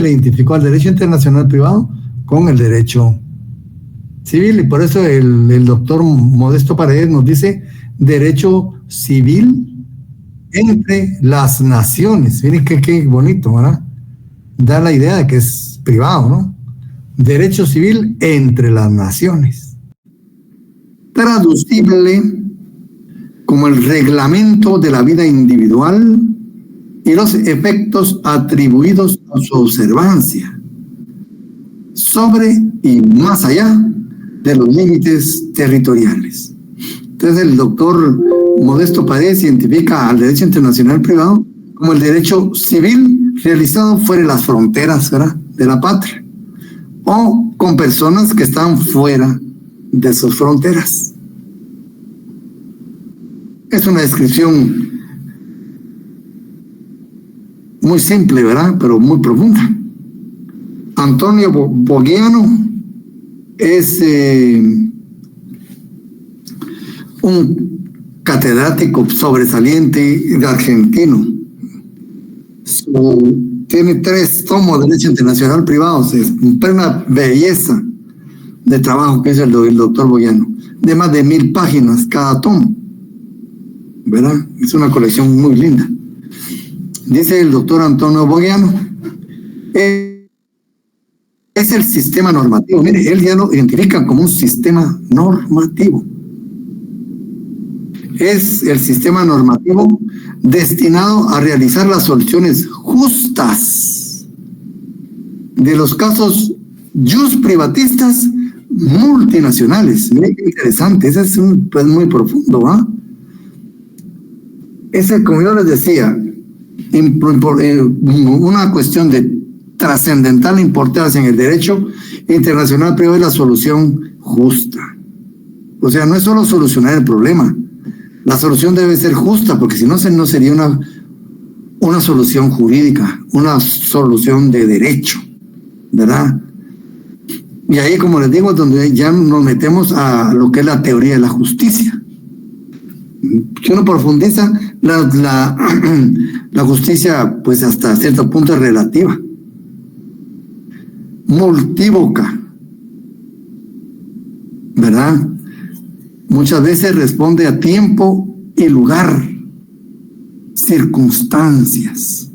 le identificó al derecho internacional privado con el derecho civil, y por eso el doctor Modesto Paredes nos dice derecho civil entre las naciones. Miren qué bonito, ¿verdad? Da la idea de que es privado, ¿no? Derecho civil entre las naciones. Traducible como el reglamento de la vida individual y los efectos atribuidos a su observancia sobre y más allá de los límites territoriales. Entonces el doctor Modesto Paredes identifica al derecho internacional privado como el derecho civil realizado fuera de las fronteras, ¿verdad?, de la patria, o con personas que están fuera de sus fronteras. Es una descripción muy simple, ¿verdad?, pero muy profunda. Antonio Bogiano es un catedrático sobresaliente argentino. Tiene 3 tomos de derecho internacional privados. Es una belleza de trabajo que hizo el doctor Bogiano, de más de 1000 páginas cada tomo, ¿verdad? Es una colección muy linda. Dice el doctor Antonio Bogiano, es el sistema normativo. Mire, él ya lo identifica como un sistema normativo. Es el sistema normativo destinado a realizar las soluciones justas de los casos jus privatistas multinacionales. Mire qué interesante, ese es pues muy profundo, ¿ah? Ese, como yo les decía, una cuestión de trascendental importancia en el derecho internacional privado es la solución justa. O sea, no es solo solucionar el problema, la solución debe ser justa, porque si no, no sería una solución jurídica, una solución de derecho, ¿verdad? Y ahí, como les digo, es donde ya nos metemos a lo que es la teoría de la justicia. Si uno profundiza, la justicia, pues hasta cierto punto es relativa, multívoca, ¿verdad? Muchas veces responde a tiempo y lugar, circunstancias.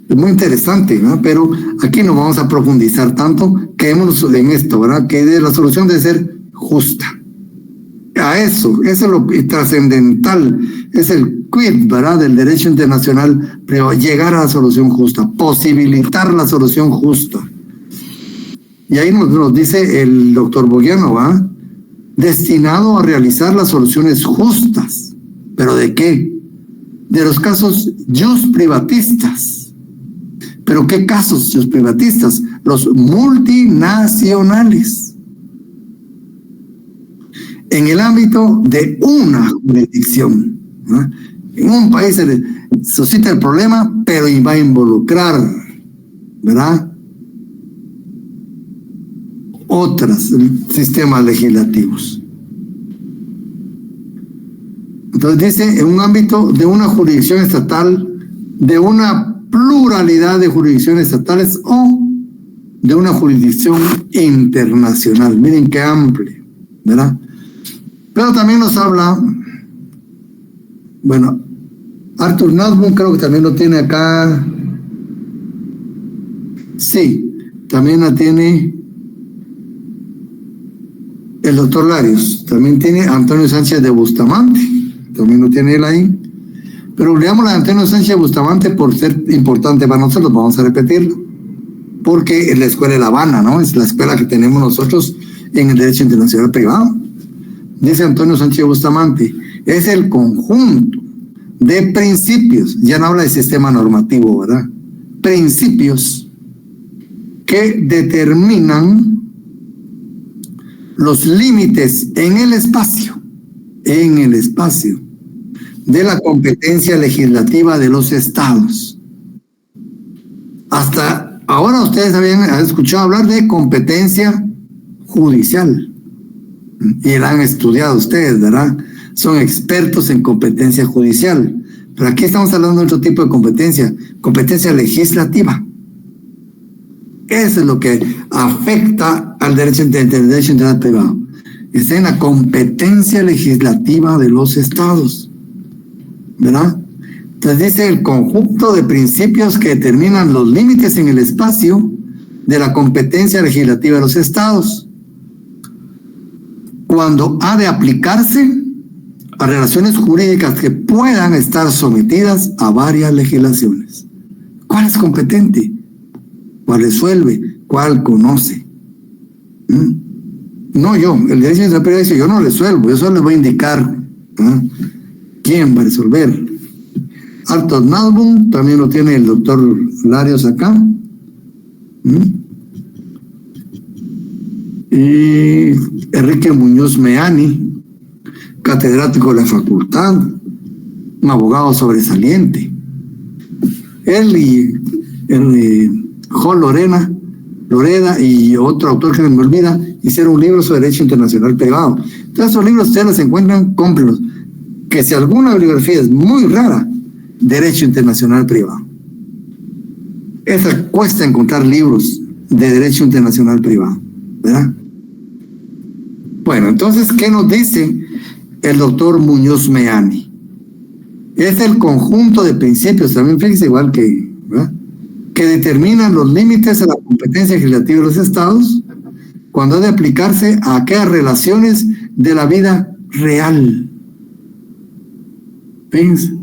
Es muy interesante, ¿no? Pero aquí no vamos a profundizar tanto, quedémonos en esto, ¿verdad? Que la solución debe ser justa. A eso es lo trascendental, es el quid, ¿verdad?, del derecho internacional, pero llegar a la solución justa, posibilitar la solución justa. Y ahí nos dice el doctor Bogiano, ¿va?, destinado a realizar las soluciones justas. ¿Pero de qué? De los casos jus privatistas. ¿Pero qué casos jus privatistas? Los multinacionales. En el ámbito de una jurisdicción, ¿no? En un país se suscita el problema, pero va a involucrar, ¿verdad?, otros sistemas legislativos. Entonces dice, en un ámbito de una jurisdicción estatal, de una pluralidad de jurisdicciones estatales o de una jurisdicción internacional. Miren qué amplio, ¿verdad? Pero también nos habla, bueno, Arthur Nussbaum creo que también lo tiene acá. Sí, también la tiene el doctor Larios, también tiene Antonio Sánchez de Bustamante, también lo tiene él ahí. Pero leamos la de Antonio Sánchez de Bustamante por ser importante para nosotros, vamos a repetirlo, porque es la escuela de La Habana, ¿no? Es la escuela que tenemos nosotros en el derecho internacional privado. Dice Antonio Sánchez de Bustamante, es el conjunto de principios, ya no habla de sistema normativo, ¿verdad?, principios que determinan los límites en el espacio de la competencia legislativa de los estados. Hasta ahora ustedes habían escuchado hablar de competencia judicial y la han estudiado ustedes, ¿verdad? Son expertos en competencia judicial, pero aquí estamos hablando de otro tipo de competencia, competencia legislativa. Eso es lo que afecta al derecho internacional privado. Está en la competencia legislativa de los estados, ¿verdad? Entonces dice el conjunto de principios que determinan los límites en el espacio de la competencia legislativa de los estados, cuando ha de aplicarse a relaciones jurídicas que puedan estar sometidas a varias legislaciones. ¿Cuál es competente? ¿Cuál resuelve? ¿Cuál conoce? No yo, el derecho internacional dice, yo no resuelvo, yo solo les voy a indicar quién va a resolver. Altos Nalbum, también lo tiene el doctor Larios acá. Y Enrique Muñoz Meani, catedrático de la facultad, un abogado sobresaliente. Él y Jo Loreda y otro autor que me olvida, hicieron un libro sobre derecho internacional privado. Entonces esos libros ustedes los encuentran, cómprenlos. Que si alguna bibliografía es muy rara, derecho internacional privado. Esa cuesta encontrar libros de derecho internacional privado, ¿verdad? Bueno, entonces, ¿qué nos dice el doctor Muñoz Meani? Es el conjunto de principios, también fíjese igual que, ¿verdad?, que determinan los límites a la competencia legislativa de los estados cuando ha de aplicarse a aquellas relaciones de la vida real. Fíjense.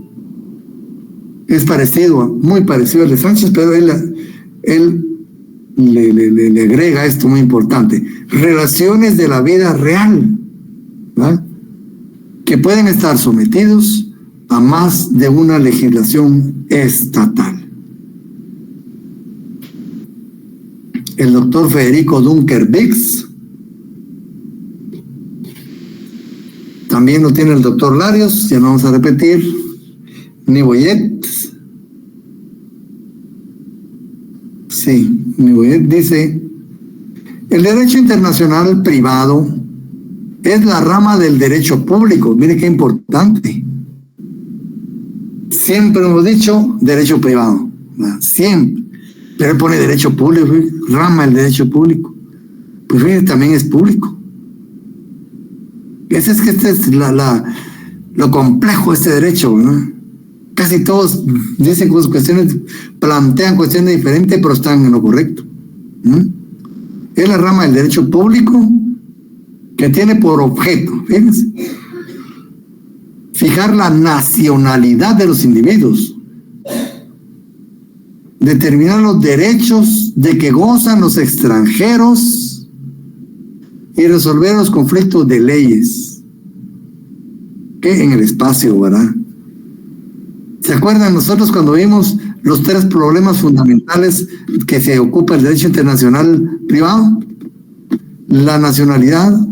Es parecido, muy parecido al de Sánchez, pero él le agrega esto muy importante. Relaciones de la vida real, ¿verdad?, que pueden estar sometidos a más de una legislación estatal. El doctor Federico Dunker Bix, también lo tiene el doctor Larios, ya no vamos a repetir, Niboyet. Sí, Niboyet dice, el derecho internacional privado es la rama del derecho público. Mire qué importante. Siempre hemos dicho derecho privado, ¿verdad? Siempre. Pero él pone derecho público, rama del derecho público. Pues fíjate, también es público. Ese es que este es lo complejo de este derecho, ¿no? Casi todos dicen cuestiones, plantean cuestiones diferentes, pero están en lo correcto. Es la rama del derecho público que tiene por objeto, fíjense, fijar la nacionalidad de los individuos, determinar los derechos de que gozan los extranjeros y resolver los conflictos de leyes que en el espacio, ¿verdad? ¿Se acuerdan nosotros cuando vimos los 3 problemas fundamentales que se ocupa el derecho internacional privado? La nacionalidad,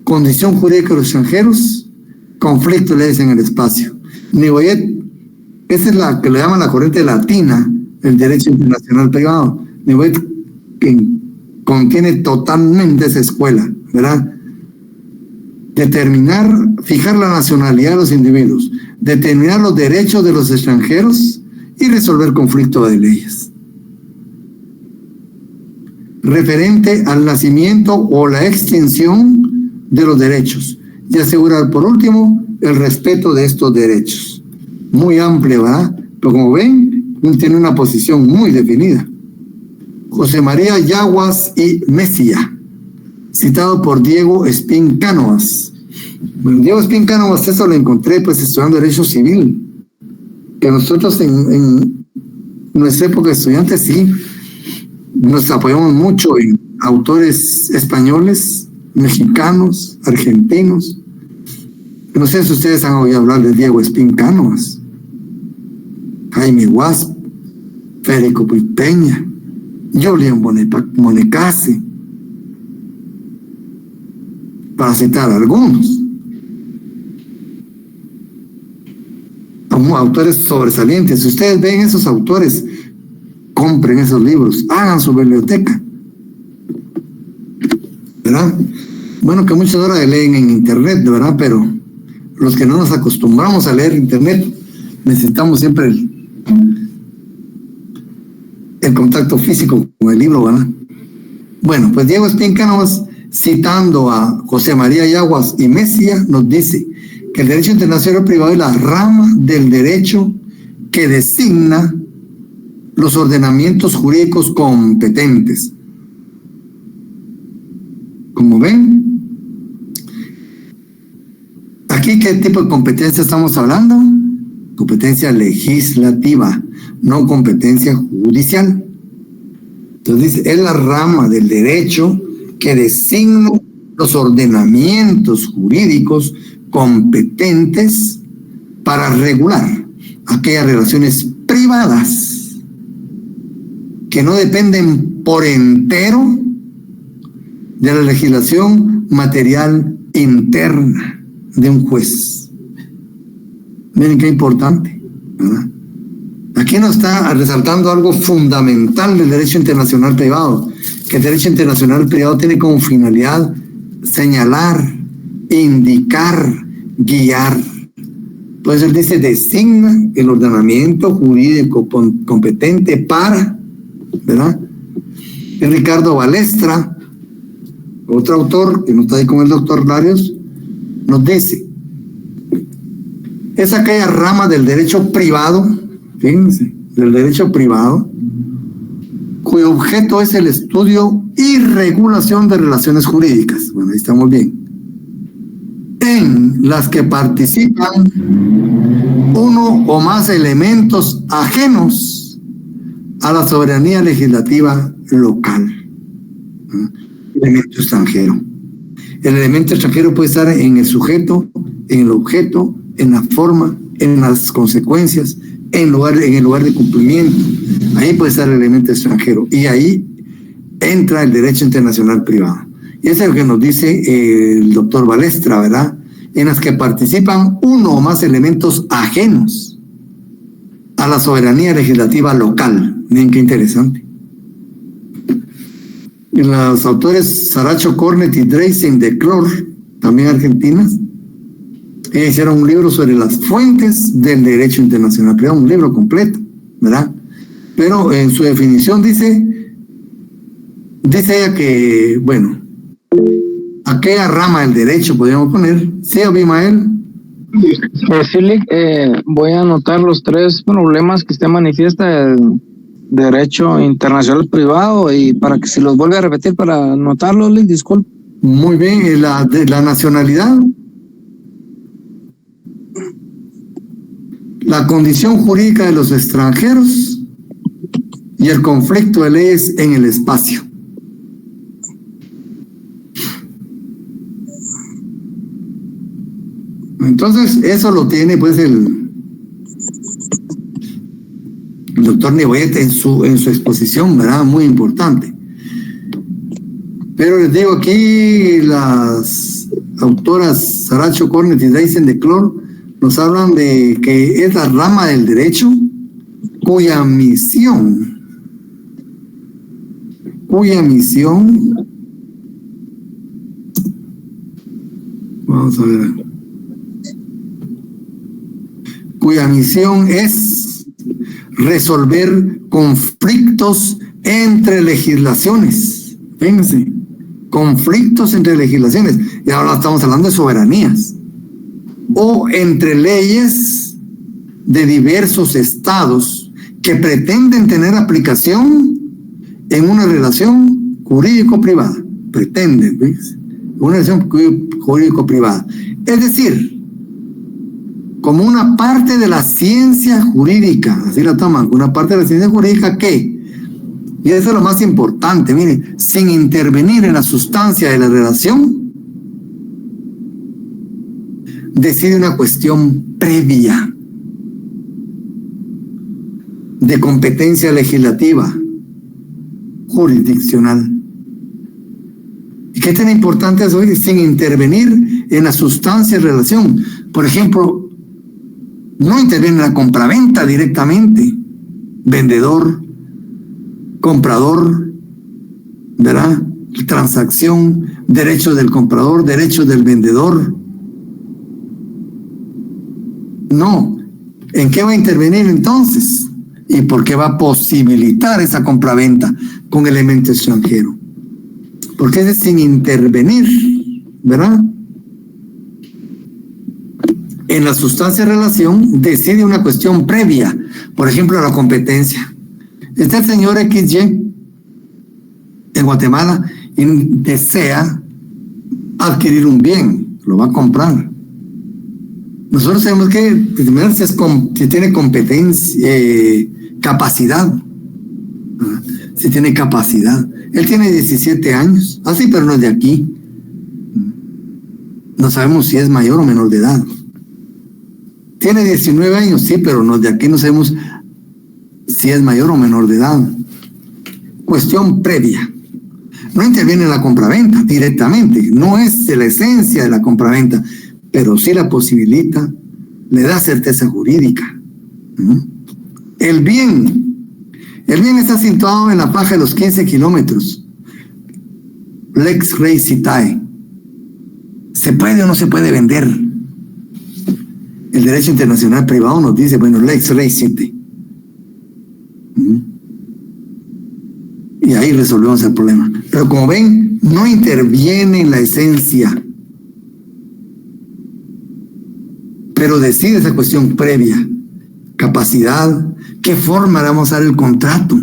condición jurídica de los extranjeros, conflicto de leyes en el espacio. Niboyet, esa es la que le llaman la corriente latina, el derecho internacional privado. Niboyet, que contiene totalmente esa escuela, ¿verdad? Fijar la nacionalidad de los individuos, determinar los derechos de los extranjeros y resolver conflicto de leyes. Referente al nacimiento o la extinción de los derechos y asegurar, por último, el respeto de estos derechos. Muy amplio, ¿verdad? Pero como ven, tiene una posición muy definida. José María Yaguas y Mesía, citado por Diego Espín Cánovas. Bueno, Diego Espín Cánovas, eso lo encontré pues estudiando Derecho Civil, que nosotros en nuestra época de estudiantes sí nos apoyamos mucho en autores españoles, mexicanos, argentinos. No sé si ustedes han oído hablar de Diego Espín Cánovas, Jaime Guasp, Federico Peña, Julián Monecase, para citar algunos. Como autores sobresalientes. Si ustedes ven esos autores, compren esos libros, hagan su biblioteca, ¿verdad? Bueno, que muchas horas leen en internet, ¿verdad? Pero los que no nos acostumbramos a leer internet, necesitamos siempre el contacto físico con el libro, ¿verdad? Bueno, pues Diego Espíncanos, citando a José María Yaguas y Mesía, nos dice que el derecho internacional privado es la rama del derecho que designa los ordenamientos jurídicos competentes. Como ven, aquí, ¿qué tipo de competencia estamos hablando? Competencia legislativa, no competencia judicial. Entonces, es la rama del derecho que designa los ordenamientos jurídicos competentes para regular aquellas relaciones privadas que no dependen por entero de la legislación material interna de un juez. Miren qué importante, ¿verdad? Aquí nos está resaltando algo fundamental del derecho internacional privado, que el derecho internacional privado tiene como finalidad señalar, indicar, guiar. Pues él dice, designa el ordenamiento jurídico competente para, ¿verdad? Y Ricardo Balestra, otro autor, que no está ahí con el doctor Larios, nos dice, es aquella rama del derecho privado, fíjense, del derecho privado, cuyo objeto es el estudio y regulación de relaciones jurídicas. Bueno, ahí estamos bien. En las que participan uno o más elementos ajenos a la soberanía legislativa local. Elemento extranjero. El elemento extranjero puede estar en el sujeto, en el objeto, en la forma, en las consecuencias, en el lugar de cumplimiento. Ahí puede estar el elemento extranjero. Y ahí entra el derecho internacional privado. Y eso es lo que nos dice el doctor Balestra, ¿verdad? En las que participan uno o más elementos ajenos a la soberanía legislativa local. Miren qué interesante. Y los autores Saracho, Cornet y Dreisen de Clor, también argentinas, hicieron un libro sobre las fuentes del derecho internacional privado, un libro completo, ¿verdad? Pero en su definición dice ella que, bueno, aquella rama del derecho, podríamos poner, ¿sí, Abimael? Sí, voy a anotar los 3 problemas que usted manifiesta el derecho internacional privado, y para que se los vuelva a repetir para anotarlos, Lick, disculpe. Muy bien, la nacionalidad, la condición jurídica de los extranjeros y el conflicto de leyes en el espacio. Entonces, eso lo tiene pues el doctor Niboyet en su exposición, ¿verdad? Muy importante. Pero les digo, aquí las autoras Saracho, Cornet y Dreisen de Clor nos hablan de que es la rama del derecho cuya misión vamos a ver, cuya misión es resolver conflictos entre legislaciones. Fíjense, conflictos entre legislaciones. Y ahora estamos hablando de soberanías. O entre leyes de diversos estados que pretenden tener aplicación en una relación jurídico-privada. Pretenden, ¿ves? Una relación jurídico-privada. Es decir, como una parte de la ciencia jurídica, así la toman, una parte de la ciencia jurídica que, y eso es lo más importante, miren, sin intervenir en la sustancia de la relación, decide una cuestión previa de competencia legislativa, jurisdiccional. ¿Y qué tan importante es hoy? Sin intervenir en la sustancia de relación. Por ejemplo, no interviene en la compraventa directamente, vendedor, comprador, ¿verdad? Transacción, derechos del comprador, derechos del vendedor. No. ¿En qué va a intervenir entonces? ¿Y por qué va a posibilitar esa compraventa con elemento extranjero? Porque es sin intervenir, ¿verdad? En la sustancia de relación decide una cuestión previa, por ejemplo, la competencia. Está el señor XY en Guatemala y desea adquirir un bien, lo va a comprar. Nosotros tenemos que determinar si tiene competencia, capacidad. Si tiene capacidad. Él tiene 17 años, así, pero no es de aquí. No sabemos si es mayor o menor de edad. Tiene 19 años, sí, pero no es de aquí, no sabemos si es mayor o menor de edad. Cuestión previa. No interviene en la compraventa directamente, no es de la esencia de la compraventa, pero sí la posibilita, le da certeza jurídica. El bien está situado en la faja de los 15 kilómetros. Lex rei citae. ¿Se puede o no se puede vender? El derecho internacional privado nos dice, bueno, lex rei citae. Y ahí resolvemos el problema. Pero como ven, no interviene en la esencia, pero decide esa cuestión previa. Capacidad, ¿qué forma le vamos a dar el contrato?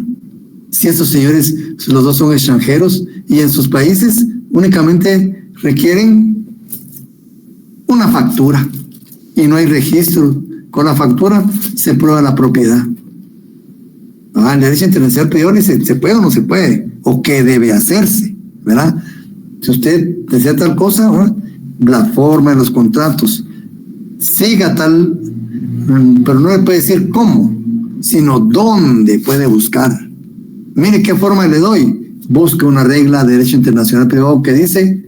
Si esos señores, los dos son extranjeros y en sus países únicamente requieren una factura y no hay registro. Con la factura se prueba la propiedad. El derecho internacional privado dice, ¿se puede o no se puede? ¿O qué debe hacerse? ¿Verdad? Si usted desea tal cosa, ¿verdad? La forma de los contratos, siga tal, pero no le puede decir cómo, sino dónde puede buscar. Mire qué forma le doy. Busque una regla de derecho internacional privado que dice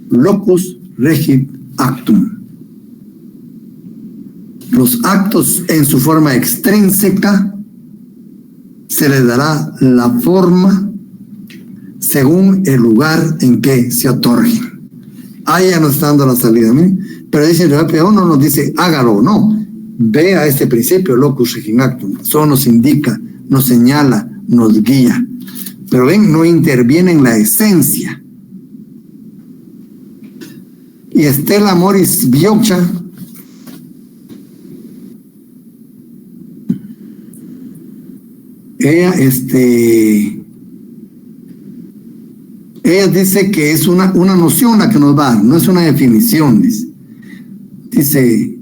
locus regit actum. Los actos en su forma extrínseca se les dará la forma según el lugar en que se otorguen. Ahí ya nos está dando la salida, ¿no? Pero dice el derecho privado, no nos dice hágalo, no. Ve a este principio, locus regit actum. Solo nos indica, nos señala, nos guía. Pero ven, no interviene en la esencia. Y Estela Moris Biocha ella dice que es una noción la que nos va a dar, no es una definición, dice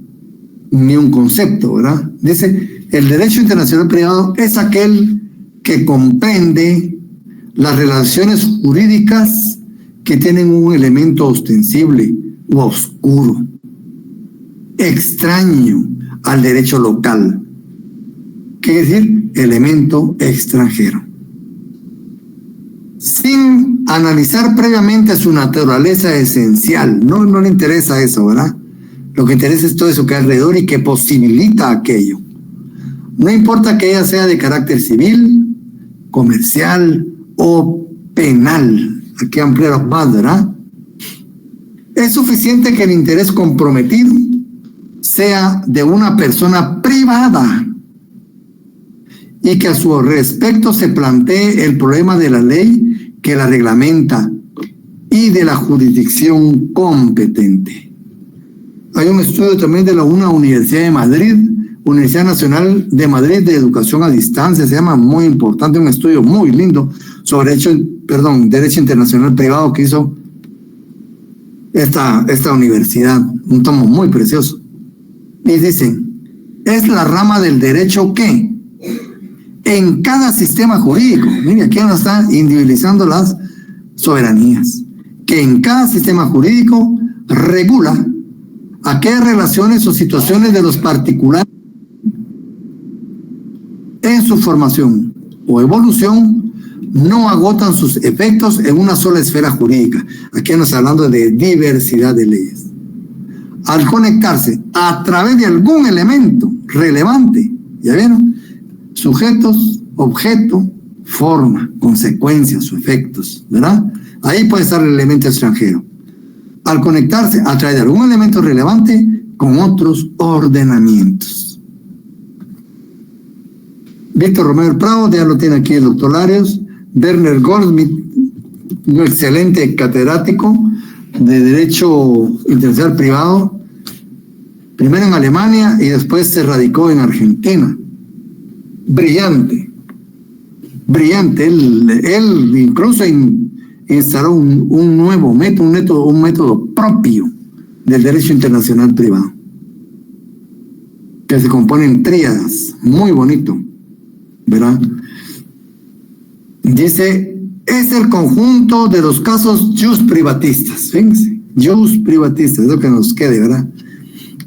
ni un concepto, ¿verdad? Dice, el derecho internacional privado es aquel que comprende las relaciones jurídicas que tienen un elemento ostensible u oscuro, extraño al derecho local. ¿Qué quiere decir? Elemento extranjero. Sin analizar previamente su naturaleza esencial. No le interesa eso, ¿verdad? Lo que interesa es todo eso que hay alrededor y que posibilita aquello. No importa que ella sea de carácter civil, comercial o penal. Aquí ampliar más, ¿verdad? Es suficiente que el interés comprometido sea de una persona privada y que a su respecto se plantee el problema de la ley que la reglamenta y de la jurisdicción competente. Hay un estudio también de una Universidad de Madrid, Universidad Nacional de Madrid de Educación a Distancia, se llama, muy importante, un estudio muy lindo sobre derecho internacional privado que hizo esta universidad, un tomo muy precioso. Y dicen, es la rama del derecho que en cada sistema jurídico, mire, aquí nos está individualizando las soberanías, que en cada sistema jurídico regula aquellas relaciones o situaciones de los particulares en su formación o evolución no agotan sus efectos en una sola esfera jurídica. Aquí nos está hablando de diversidad de leyes. Al conectarse a través de algún elemento relevante, ¿ya vieron? Sujetos, objeto, forma, consecuencias o efectos, ¿verdad? Ahí puede estar el elemento extranjero. Al conectarse a través de algún elemento relevante con otros ordenamientos. Víctor Romero Prado, ya lo tiene aquí el doctor Larios. Werner Goldsmith, un excelente catedrático de Derecho Internacional Privado, primero en Alemania y después se radicó en Argentina. Brillante. Él incluso instaló un nuevo método, un método propio del derecho internacional privado, que se compone en tríadas, muy bonito, ¿verdad? Dice, es el conjunto de los casos jus privatistas, fíjense, jus privatistas, es lo que nos quede, ¿verdad?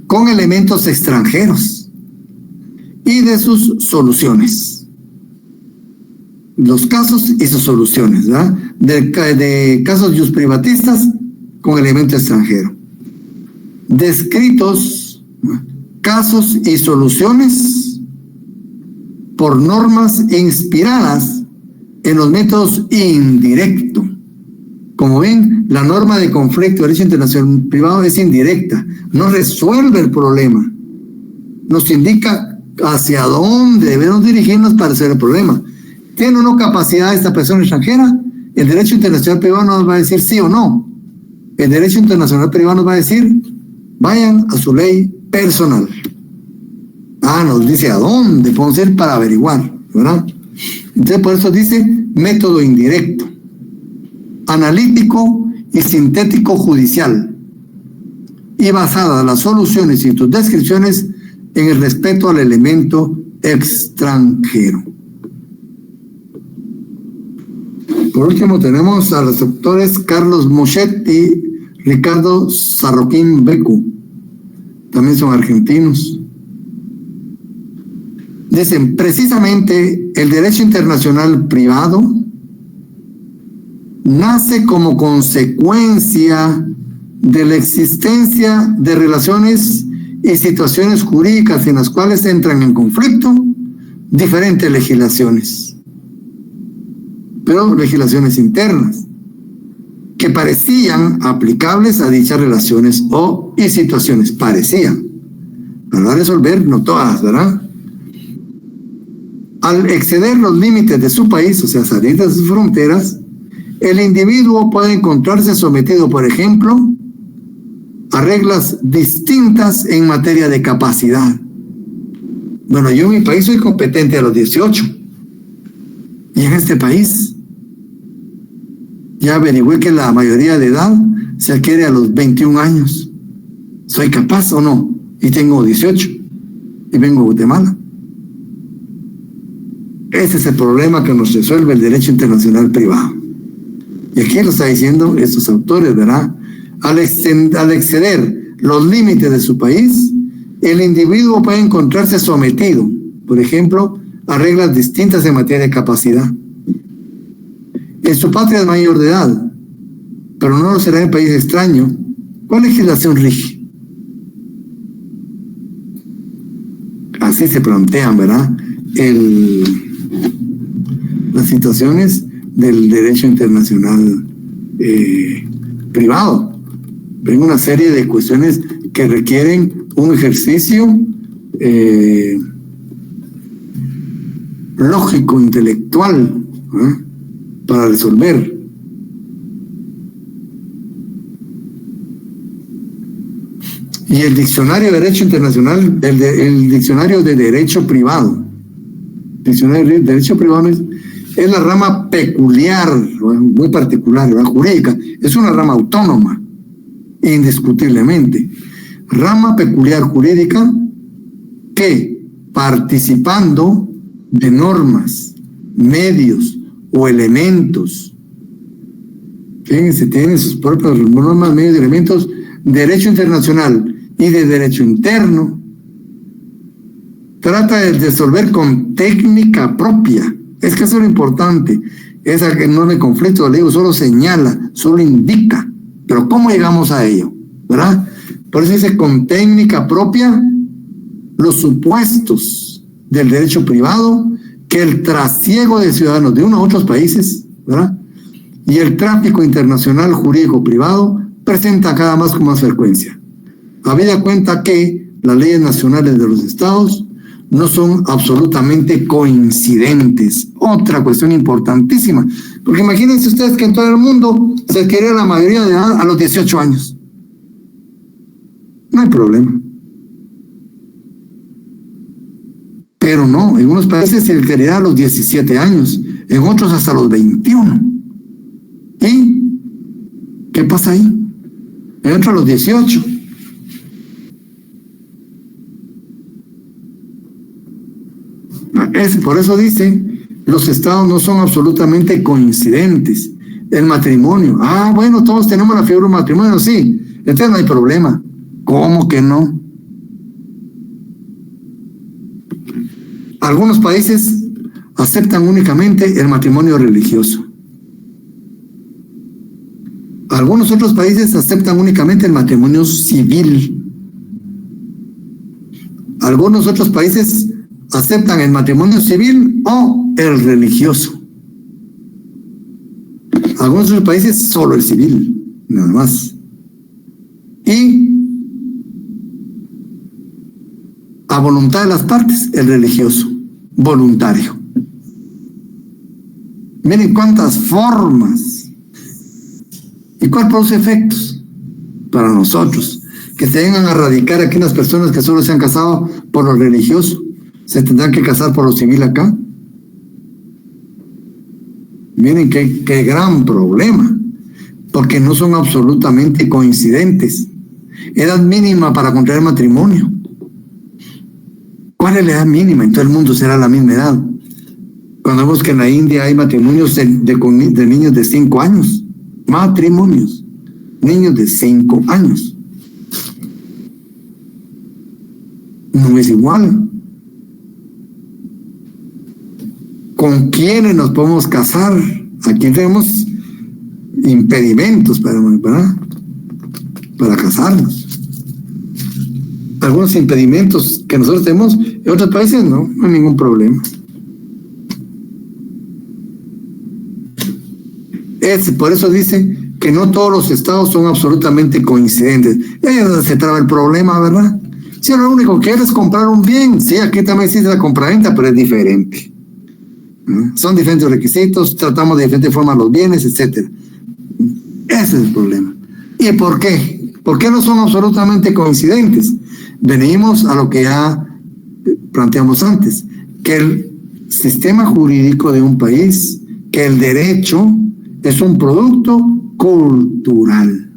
Con elementos extranjeros y de sus soluciones. Los casos y sus soluciones, ¿verdad? De casos jus privatistas con elemento extranjero. Descritos, ¿no?, casos y soluciones por normas inspiradas en los métodos indirectos. Como ven, la norma de conflicto de derecho internacional privado es indirecta, no resuelve el problema, nos indica hacia dónde debemos dirigirnos para resolver el problema. ¿Tiene o no capacidad esta persona extranjera? El derecho internacional privado nos va a decir sí o no. El derecho internacional privado nos va a decir, vayan a su ley personal. Nos dice a dónde podemos ir para averiguar, ¿verdad? Entonces, por eso dice método indirecto, analítico y sintético judicial, y basada en las soluciones y sus descripciones en el respeto al elemento extranjero. Por último, tenemos a los doctores Carlos Mochet y Ricardo Sarroquín Becu. También son argentinos. Dicen, precisamente el derecho internacional privado nace como consecuencia de la existencia de relaciones y situaciones jurídicas en las cuales entran en conflicto diferentes legislaciones, pero legislaciones internas que parecían aplicables a dichas relaciones y situaciones, parecían, para resolver, no todas, ¿verdad? Al exceder los límites de su país, o sea, salir de sus fronteras, el individuo puede encontrarse sometido, por ejemplo, a reglas distintas en materia de capacidad. Bueno, yo en mi país soy competente a los 18, y en este país ya averigüé que la mayoría de edad se adquiere a los 21 años. ¿Soy capaz o no? Y tengo 18 y vengo de Guatemala. Ese es el problema que nos resuelve el derecho internacional privado. Y aquí lo está diciendo estos autores, ¿verdad? Al exceder los límites de su país, el individuo puede encontrarse sometido, por ejemplo, a reglas distintas en materia de capacidad. En su patria es mayor de edad, pero no lo será en país extraño. ¿Cuál legislación rige? Así se plantean, ¿verdad? Las situaciones del derecho internacional privado. Ven una serie de cuestiones que requieren un ejercicio lógico, intelectual, ¿eh?, para resolver. Y el diccionario de Derecho Internacional, el diccionario de Derecho Privado, diccionario de Derecho Privado es la rama peculiar, muy particular, ¿verdad?, jurídica. Es una rama autónoma, indiscutiblemente. Rama peculiar jurídica que, participando de normas, medios o elementos, fíjense, tienen sus propias normas, medios y elementos de derecho internacional y de derecho interno, trata de resolver con técnica propia. Es que eso es lo importante. Esa que no hay conflicto, le digo, solo señala, solo indica, pero ¿cómo llegamos a ello? ¿Verdad? Por eso dice con técnica propia los supuestos del derecho privado, que el trasiego de ciudadanos de unos a otros países, ¿verdad?, y el tráfico internacional jurídico privado presenta cada vez con más frecuencia. Habida cuenta que las leyes nacionales de los estados no son absolutamente coincidentes. Otra cuestión importantísima, porque imagínense ustedes que en todo el mundo se adquiere la mayoría de edad a los 18 años. No hay problema. Pero no, en unos países se adquiere a los 17 años, en otros hasta los 21. ¿Y qué pasa ahí? En otros a los 18. Por eso dice, los estados no son absolutamente coincidentes. El matrimonio, bueno, todos tenemos la figura de matrimonio, sí, entonces no hay problema. ¿Cómo que no? Algunos países aceptan únicamente el matrimonio religioso. Algunos otros países aceptan únicamente el matrimonio civil. Algunos otros países aceptan el matrimonio civil o el religioso. Algunos otros países solo el civil, nada más. Y a voluntad de las partes, el religioso, voluntario. Miren cuántas formas. ¿Y cuál produce efectos para nosotros? Que se vengan a radicar aquí las personas que solo se han casado por lo religioso. ¿Se tendrán que casar por lo civil acá? Miren qué gran problema, porque no son absolutamente coincidentes. Edad mínima para contraer matrimonio. ¿Cuál es la edad mínima? En todo el mundo será la misma edad. Cuando vemos que en la India hay matrimonios de niños de 5 años. Matrimonios. Niños de 5 años. No es igual. ¿Con quiénes nos podemos casar? Aquí tenemos impedimentos para casarnos. Algunos impedimentos que nosotros tenemos en otros países no hay ningún problema. Por eso dice que no todos los estados son absolutamente coincidentes. Y ahí es donde se traba el problema, ¿verdad? Si lo único que quieres es comprar un bien, sí, aquí también existe la compraventa, pero es diferente. Son diferentes requisitos, tratamos de diferentes formas los bienes, etcétera. Ese es el problema. ¿Y por qué? ¿Por qué no son absolutamente coincidentes? Venimos a lo que ya planteamos antes, que el sistema jurídico de un país, que el derecho es un producto cultural.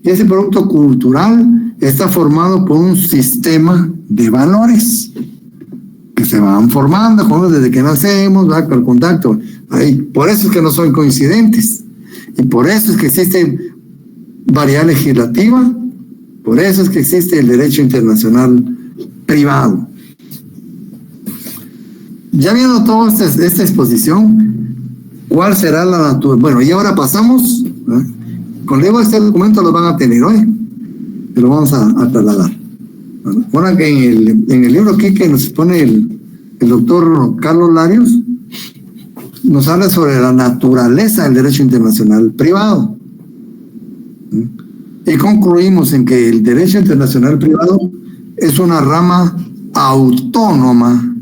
Y ese producto cultural está formado por un sistema de valores que se van formando desde que nacemos, ¿verdad? Con el contacto. Ahí, por eso es que no son coincidentes. Y por eso es que existe variedad legislativa, por eso es que existe el derecho internacional privado. Ya viendo toda esta exposición, ¿cuál será la naturaleza? Bueno, y ahora pasamos, ¿verdad? Con este documento lo van a tener hoy, y lo vamos a trasladar. Ahora que en el libro aquí que nos pone el doctor Carlos Larios, nos habla sobre la naturaleza del derecho internacional privado. Y concluimos en que el derecho internacional privado es una rama autónoma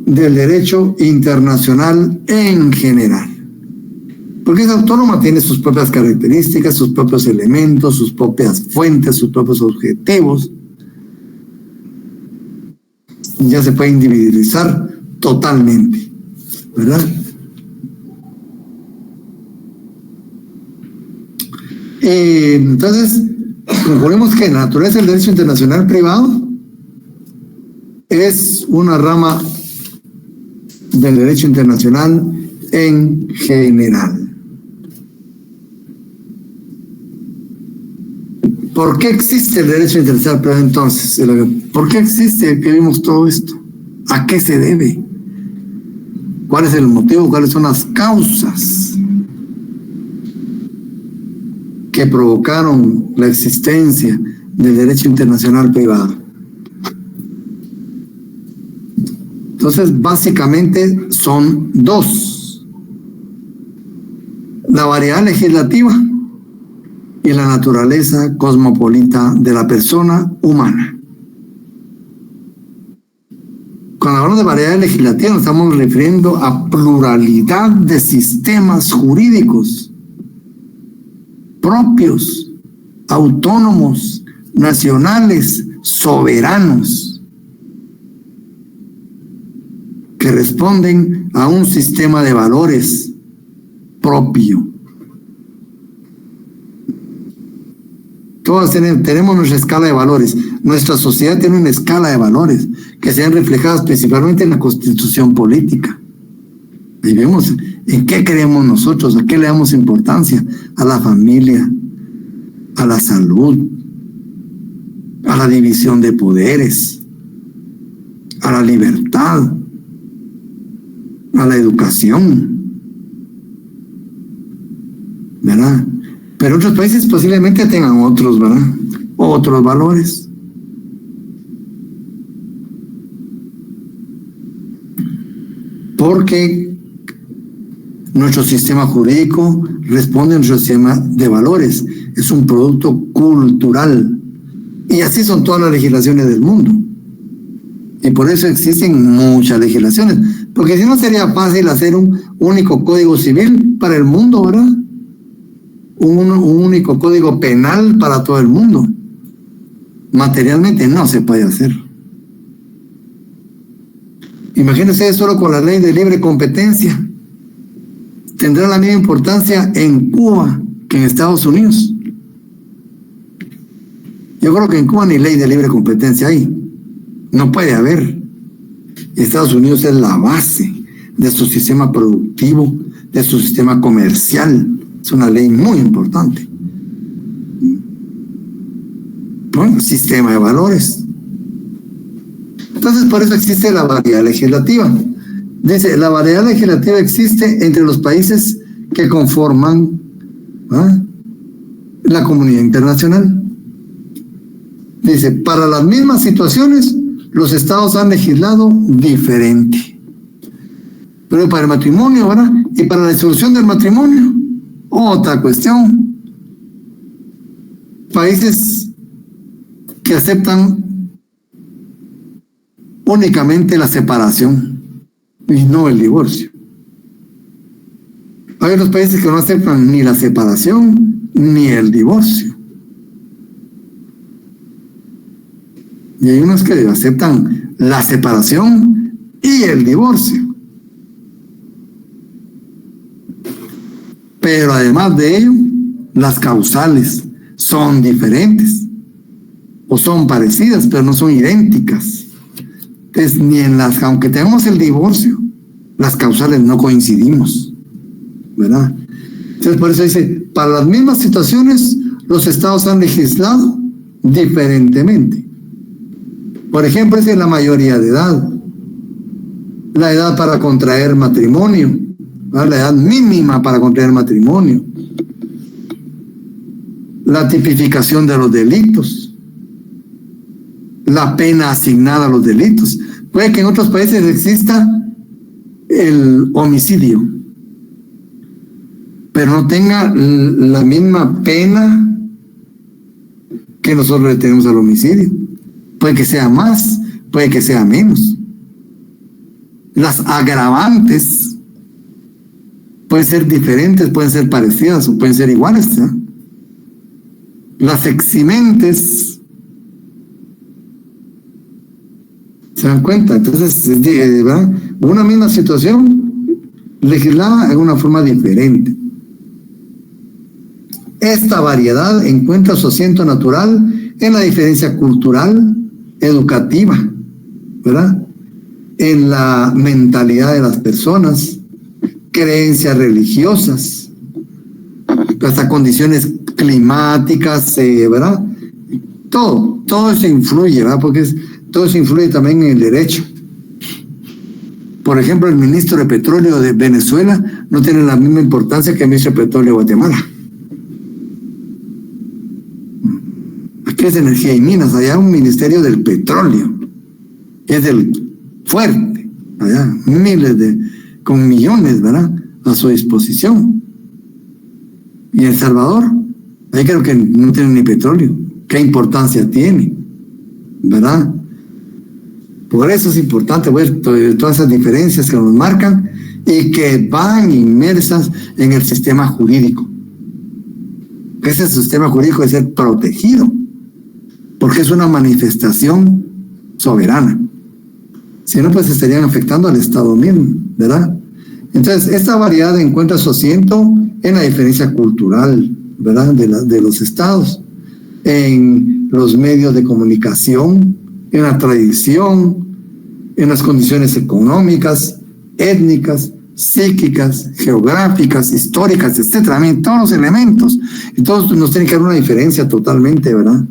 del derecho internacional en general. Porque es autónoma, tiene sus propias características, sus propios elementos, sus propias fuentes, sus propios objetivos. Ya se puede individualizar totalmente, ¿verdad? Entonces, concluimos que la naturaleza del derecho internacional privado es una rama del derecho internacional en general. ¿Por qué existe el derecho internacional privado entonces? ¿Por qué existe que vimos todo esto? ¿A qué se debe? ¿Cuál es el motivo? ¿Cuáles son las causas que provocaron la existencia del derecho internacional privado? Entonces, básicamente son dos: la variedad legislativa y la naturaleza cosmopolita de la persona humana. Cuando hablamos de variedad legislativa nos estamos refiriendo a pluralidad de sistemas jurídicos propios, autónomos, nacionales, soberanos, que responden a un sistema de valores propio. Todos tenemos nuestra escala de valores. Nuestra sociedad tiene una escala de valores que se ven reflejadas principalmente en la constitución política. Y vemos en qué creemos nosotros, a qué le damos importancia: a la familia, a la salud, a la división de poderes, a la libertad, a la educación, ¿verdad? Pero otros países posiblemente tengan otros, ¿verdad? Otros valores. Porque nuestro sistema jurídico responde a nuestro sistema de valores. Es un producto cultural. Y así son todas las legislaciones del mundo. Y por eso existen muchas legislaciones. Porque si no sería fácil hacer un único código civil para el mundo, ¿verdad? Un único código penal para todo el mundo. Materialmente no se puede hacer. Imagínense solo con la ley de libre competencia. Tendrá la misma importancia en Cuba que en Estados Unidos. Yo creo que en Cuba ni ley de libre competencia hay. No puede haber. Estados Unidos es la base de su sistema productivo, de su sistema comercial. Es una ley muy importante. Bueno, sistema de valores. Entonces, por eso existe la variedad legislativa. Dice, la variedad legislativa existe entre los países que conforman la comunidad internacional. Dice, para las mismas situaciones, los estados han legislado diferente. Pero para el matrimonio, ¿verdad? Y para la disolución del matrimonio, otra cuestión. Países que aceptan únicamente la separación y no el divorcio. Hay otros países que no aceptan ni la separación ni el divorcio. Y hay unos que aceptan la separación y el divorcio. Pero además de ello, las causales son diferentes o son parecidas, pero no son idénticas. Entonces, ni en las, aunque tengamos el divorcio, las causales no coincidimos, ¿verdad? Entonces, por eso dice, para las mismas situaciones, los estados han legislado diferentemente. Por ejemplo, es la mayoría de edad, la edad para contraer matrimonio, ¿verdad? La edad mínima para contraer matrimonio, la tipificación de los delitos, la pena asignada a los delitos. Puede que en otros países exista el homicidio, pero no tenga la misma pena que nosotros le tenemos al homicidio. Puede que sea más, puede que sea menos. Las agravantes pueden ser diferentes, pueden ser parecidas o pueden ser iguales, ¿eh? Las eximentes, ¿se dan cuenta? Entonces, ¿verdad? Una misma situación legislada en una forma diferente. Esta variedad encuentra su asiento natural en la diferencia cultural, educativa, ¿verdad? En la mentalidad de las personas, creencias religiosas, hasta condiciones climáticas, ¿verdad? Todo eso influye, ¿verdad? Porque todo eso influye también en el derecho. Por ejemplo, el ministro de Petróleo de Venezuela no tiene la misma importancia que el ministro de Petróleo de Guatemala. Aquí es energía y minas, allá un ministerio del petróleo, que es el fuerte, allá con millones, ¿verdad?, a su disposición. Y en El Salvador, Ahí creo que no tiene ni petróleo. ¿Qué importancia tiene? ¿Verdad? Por eso es importante ver todas esas diferencias que nos marcan y que van inmersas en el sistema jurídico. Ese sistema jurídico debe ser protegido, porque es una manifestación soberana. Si no, pues estarían afectando al Estado mismo, ¿verdad? Entonces, esta variedad encuentra su asiento en la diferencia cultural, ¿verdad? De los estados, en los medios de comunicación, en la tradición, en las condiciones económicas, étnicas, psíquicas, geográficas, históricas, etcétera. También todos los elementos. Y todos nos tienen que dar una diferencia totalmente, ¿verdad?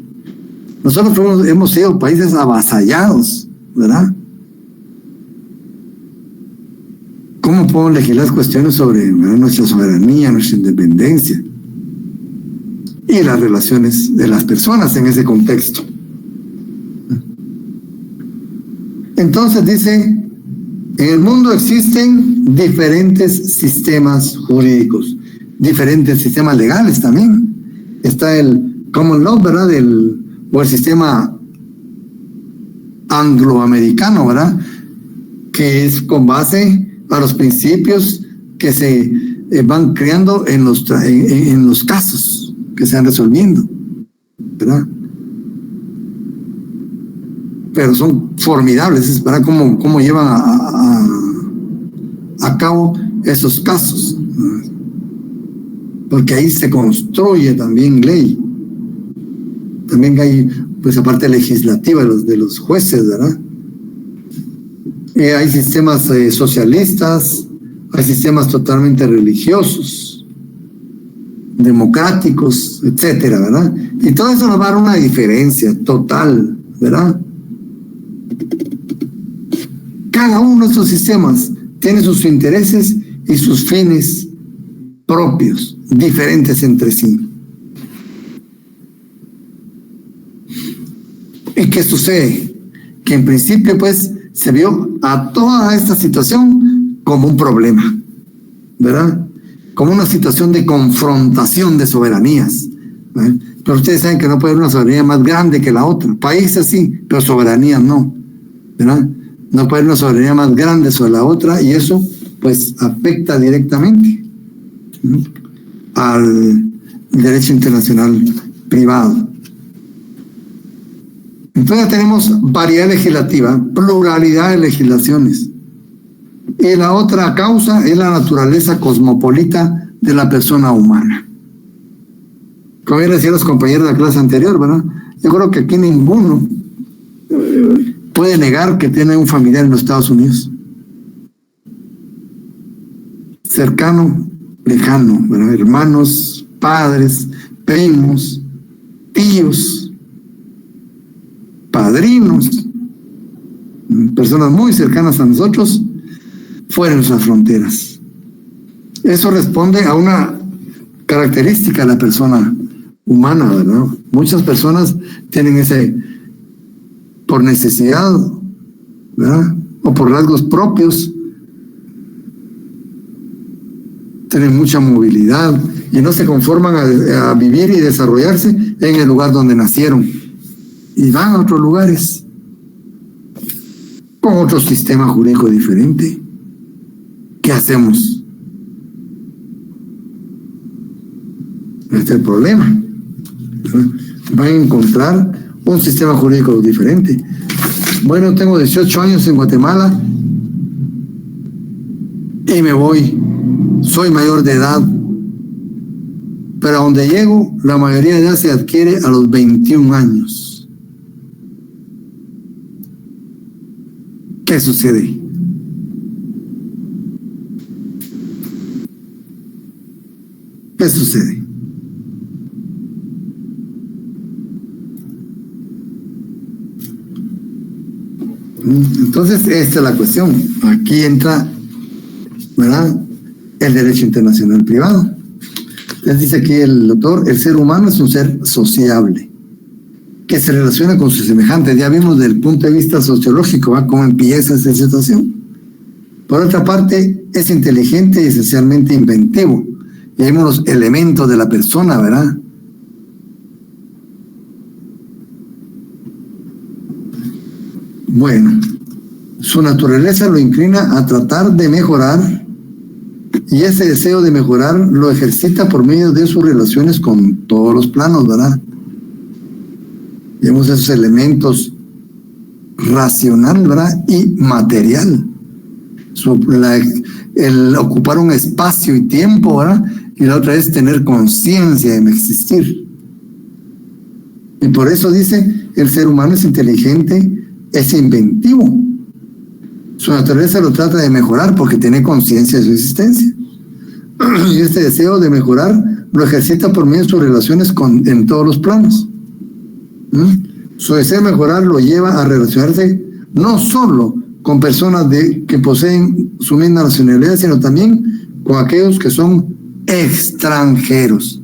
Nosotros hemos sido países avasallados, ¿verdad? ¿Cómo podemos legislar cuestiones sobre, ¿verdad?, nuestra soberanía, nuestra independencia y las relaciones de las personas en ese contexto? Entonces dice, en el mundo existen diferentes sistemas jurídicos, diferentes sistemas legales también. Está el common law, ¿verdad?, o el sistema angloamericano, ¿verdad?, que es con base a los principios que se van creando en los casos que se van resolviendo, ¿verdad? Pero son formidables, ¿verdad?, cómo llevan a cabo esos casos, ¿verdad? Porque ahí se construye también ley. También hay, pues, aparte legislativa de los jueces, ¿verdad? Hay sistemas socialistas, hay sistemas totalmente religiosos, democráticos, etcétera, ¿verdad? Y todo eso nos va a dar una diferencia total, ¿verdad? Cada uno de estos sistemas tiene sus intereses y sus fines propios, diferentes entre sí. ¿Y qué sucede? Que en principio, pues, se vio a toda esta situación como un problema, ¿verdad? Como una situación de confrontación de soberanías, ¿verdad? Pero ustedes saben que no puede haber una soberanía más grande que la otra. Países sí, pero soberanías no, ¿verdad? No puede haber una soberanía más grande sobre la otra, y eso, pues, afecta directamente, ¿no?, al derecho internacional privado. Entonces tenemos variedad legislativa, pluralidad de legislaciones. Y la otra causa es la naturaleza cosmopolita de la persona humana. Como ya decían los compañeros de la clase anterior, ¿verdad? Yo creo que aquí ninguno puede negar que tiene un familiar en los Estados Unidos. Cercano, lejano, ¿verdad? Hermanos, padres, primos, tíos, padrinos, personas muy cercanas a nosotros, fuera de nuestras fronteras. Eso responde a una característica de la persona humana, ¿verdad? Muchas personas tienen por necesidad, ¿verdad?, o por rasgos propios, tienen mucha movilidad y no se conforman a vivir y desarrollarse en el lugar donde nacieron, y van a otros lugares con otro sistema jurídico diferente. ¿Qué hacemos? Este es el problema. Van a encontrar un sistema jurídico diferente. Bueno, tengo 18 años en Guatemala y me voy. Soy mayor de edad, pero a donde llego, la mayoría de edad se adquiere a los 21 años. ¿Qué sucede? ¿Qué sucede? Entonces, esta es la cuestión. Aquí entra, ¿verdad?, el derecho internacional privado. Entonces dice aquí el autor, el ser humano es un ser sociable, que se relaciona con sus semejantes. Ya vimos desde el punto de vista sociológico, ¿va?, cómo empieza esta situación. Por otra parte, es inteligente y esencialmente inventivo. Y vemos los elementos de la persona, ¿verdad? Bueno, su naturaleza lo inclina a tratar de mejorar, y ese deseo de mejorar lo ejercita por medio de sus relaciones con todos los planos, ¿verdad? Vemos esos elementos racional, ¿verdad? Y material. El ocupar un espacio y tiempo, ¿verdad? Y la otra es tener conciencia en existir. Y por eso dice, el ser humano es inteligente, es inventivo. Su naturaleza lo trata de mejorar porque tiene conciencia de su existencia. Y este deseo de mejorar lo ejercita por medio de sus relaciones en todos los planos. Su deseo de mejorar lo lleva a relacionarse no solo con personas que poseen su misma nacionalidad, sino también con aquellos que son extranjeros.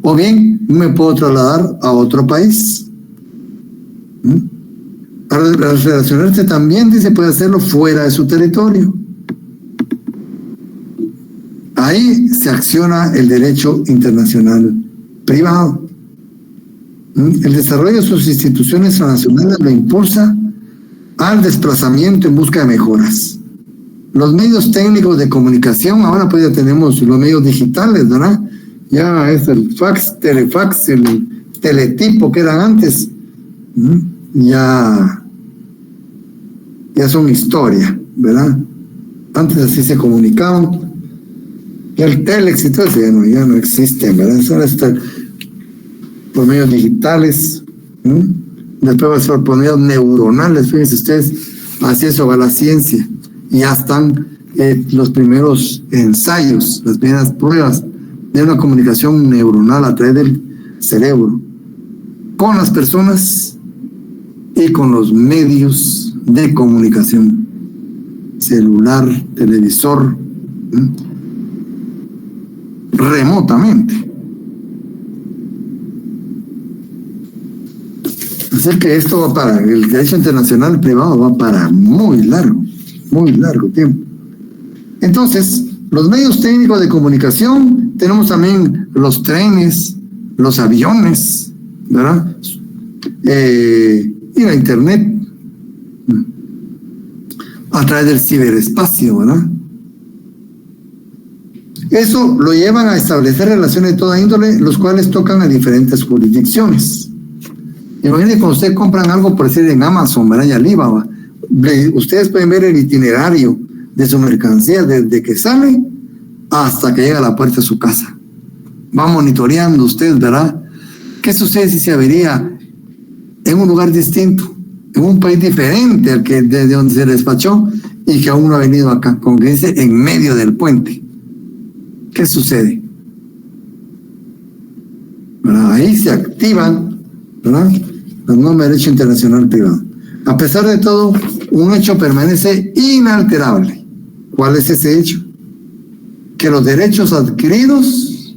O bien me puedo trasladar a otro país. Para relacionarse también, dice, puede hacerlo fuera de su territorio. Ahí se acciona el derecho internacional privado. El desarrollo de sus instituciones transnacionales lo impulsa al desplazamiento en busca de mejoras. Los medios técnicos de comunicación, ahora pues ya tenemos los medios digitales, ¿verdad? Ya es el fax, telefax, el teletipo que eran antes, ya son historia, ¿verdad? Antes así se comunicaban. Y el telex y todo eso ya no existe, ¿verdad? Eso está por medios digitales, después va a ser por medios neuronales. Fíjense ustedes, así eso va la ciencia. Y ya están los primeros ensayos, las primeras pruebas de una comunicación neuronal a través del cerebro con las personas y con los medios de comunicación, celular, televisor, remotamente. Así que esto va para el derecho internacional privado, va para muy largo tiempo. Entonces, los medios técnicos de comunicación, tenemos también los trenes, los aviones, ¿verdad? Y la internet, a través del ciberespacio, ¿verdad? Eso lo llevan a establecer relaciones de toda índole, los cuales tocan a diferentes jurisdicciones. Imagínense cuando ustedes compran algo, por decir, en Amazon, ¿verdad? Y Alibaba, ustedes pueden ver el itinerario de su mercancía desde que sale hasta que llega a la puerta de su casa. Va monitoreando usted, ¿verdad? ¿Qué sucede si se avería en un lugar distinto, en un país diferente al que desde donde se despachó y que aún no ha venido acá, como que dice, en medio del puente? ¿Qué sucede? ¿Verdad? Ahí se activan, ¿verdad?, las normas de derecho internacional privado. A pesar de todo, un hecho permanece inalterable. ¿Cuál es ese hecho? Que los derechos adquiridos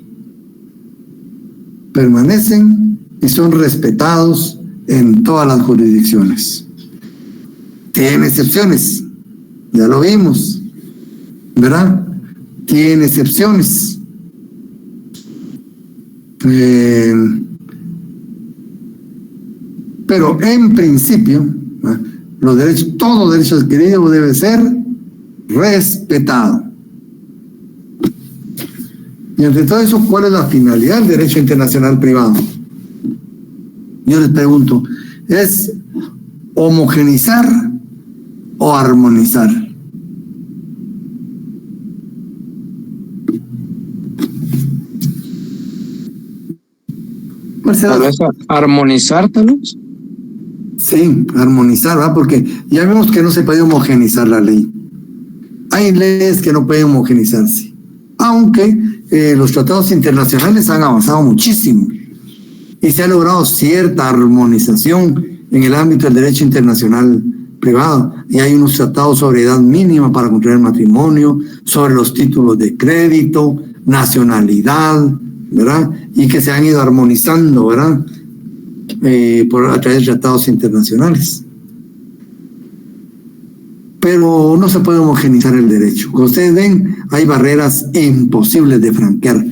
permanecen y son respetados en todas las jurisdicciones. Tiene excepciones, ya lo vimos, ¿verdad? Tiene excepciones. Pero en principio, los derechos, todo derecho adquirido debe ser respetado. Y entre todo eso, ¿cuál es la finalidad del derecho internacional privado? Yo les pregunto, ¿es homogenizar o armonizar? Tal vez armonizar, tal vez. Sí, armonizar, ¿verdad? Porque ya vemos que no se puede homogenizar la ley. Hay leyes que no pueden homogenizarse, aunque los tratados internacionales han avanzado muchísimo y se ha logrado cierta armonización en el ámbito del derecho internacional privado. Y hay unos tratados sobre edad mínima para contraer matrimonio, sobre los títulos de crédito, nacionalidad, ¿verdad? Y que se han ido armonizando, ¿verdad? A través de tratados internacionales. Pero no se puede homogenizar el derecho. Como ustedes ven, hay barreras imposibles de franquear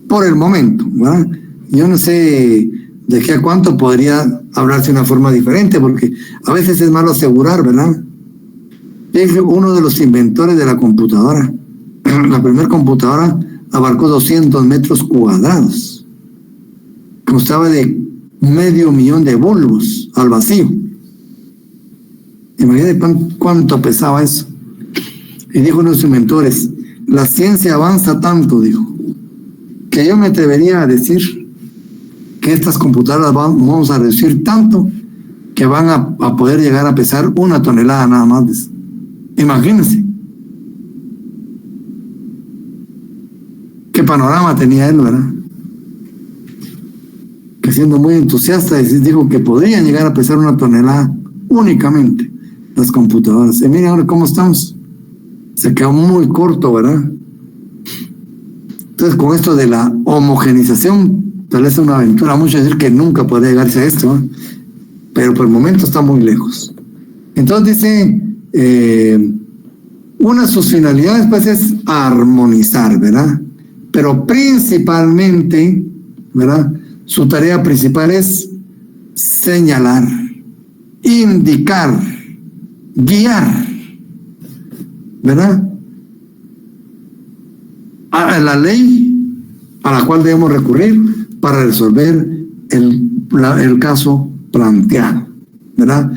por el momento, ¿verdad? Yo no sé de aquí a cuánto podría hablarse de una forma diferente, porque a veces es malo asegurar, ¿verdad? Es uno de los inventores de la computadora. La primera computadora abarcó 200 metros cuadrados. Constaba de 500,000 de bulbos al vacío. Imagínate cuánto pesaba eso. Y dijo uno de los inventores, la ciencia avanza tanto, dijo, que yo me atrevería a decir que estas computadoras vamos a reducir tanto que van a poder llegar a pesar 1 tonelada nada más. Imagínense. Qué panorama tenía él, ¿verdad? Que siendo muy entusiasta, dijo que podrían llegar a pesar 1 tonelada únicamente las computadoras. Y miren ahora cómo estamos. Se quedó muy corto, ¿verdad? Entonces, con esto de la homogenización, tal vez es una aventura mucho decir que nunca podría llegarse a esto, ¿eh? Pero por el momento está muy lejos. Entonces dice, una de sus finalidades pues es armonizar, ¿verdad? Pero principalmente, ¿verdad? Su tarea principal es señalar, indicar, guiar, ¿verdad? A la ley a la cual debemos recurrir para resolver el caso planteado, ¿verdad?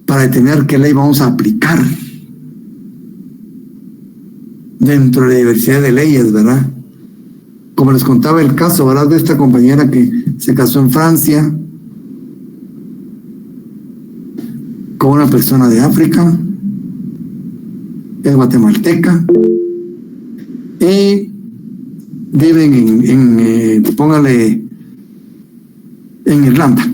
Para determinar qué ley vamos a aplicar dentro de la diversidad de leyes, ¿verdad? Como les contaba el caso, ¿verdad? De esta compañera que se casó en Francia con una persona de África, es guatemalteca, y viven póngale, en Irlanda.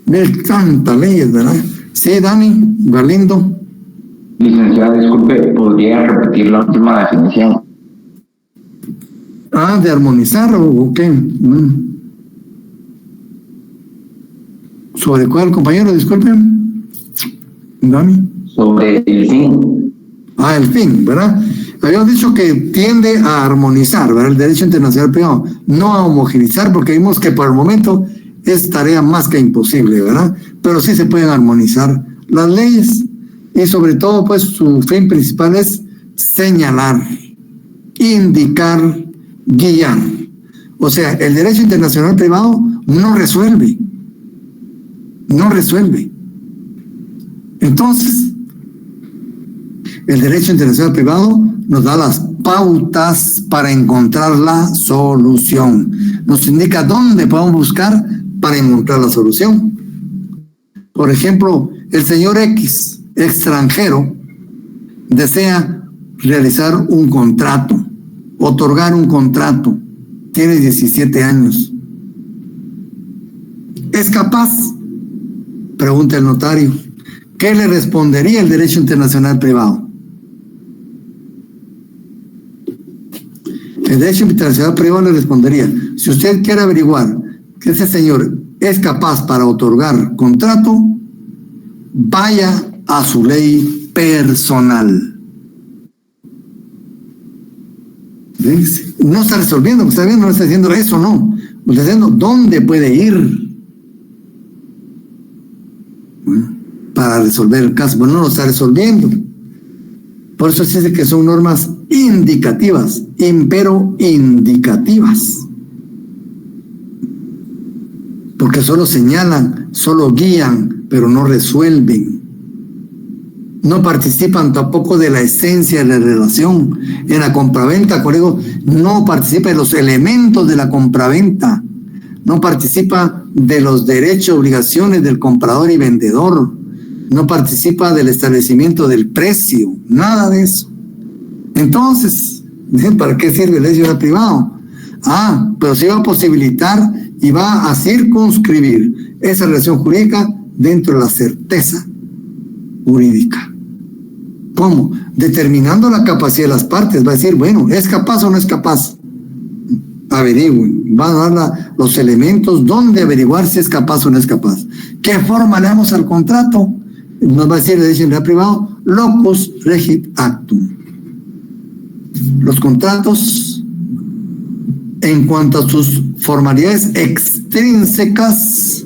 Ve tantas leyes, ¿verdad? Sí, Dani, Galindo. Licenciado, disculpe, ¿podría repetir la última definición? ¿De armonizar o qué? ¿Sobre cuál, compañero? Disculpen. Dani. Sobre el fin. El fin, ¿verdad? Habíamos dicho que tiende a armonizar, ¿verdad? El derecho internacional privado, no a homogeneizar, porque vimos que por el momento es tarea más que imposible, ¿verdad? Pero sí se pueden armonizar las leyes, y sobre todo, pues, su fin principal es señalar, indicar, guiar. O sea, el derecho internacional privado no resuelve. Entonces, el derecho internacional privado nos da las pautas para encontrar la solución. Nos indica dónde podemos buscar para encontrar la solución. Por ejemplo, el señor X, extranjero, desea realizar un contrato, otorgar un contrato. Tiene 17 años. ¿Es capaz? Pregunta el notario. ¿Qué le respondería el derecho internacional privado? El derecho internacional privado le respondería, si usted quiere averiguar que ese señor es capaz para otorgar contrato, vaya a su ley personal. ¿Ves? No está resolviendo, está viendo, no está diciendo eso, no. Está diciendo dónde puede ir para resolver el caso. Bueno, no lo está resolviendo. Por eso se dice que son normas indicativas, pero indicativas. Porque solo señalan, solo guían, pero no resuelven. No participan tampoco de la esencia de la relación. En la compraventa, colega, no participa de los elementos de la compraventa. No participa de los derechos, obligaciones del comprador y vendedor. No participa del establecimiento del precio. Nada de eso. Entonces, ¿para qué sirve el derecho privado? Pero sí va a posibilitar y va a circunscribir esa relación jurídica dentro de la certeza jurídica. ¿Cómo? Determinando la capacidad de las partes. Va a decir, bueno, ¿es capaz o no es capaz? Averigüen. Va a dar los elementos donde averiguar si es capaz o no es capaz. ¿Qué forma le damos al contrato? Nos va a decir el derecho privado, locus regit actum. Los contratos en cuanto a sus formalidades extrínsecas,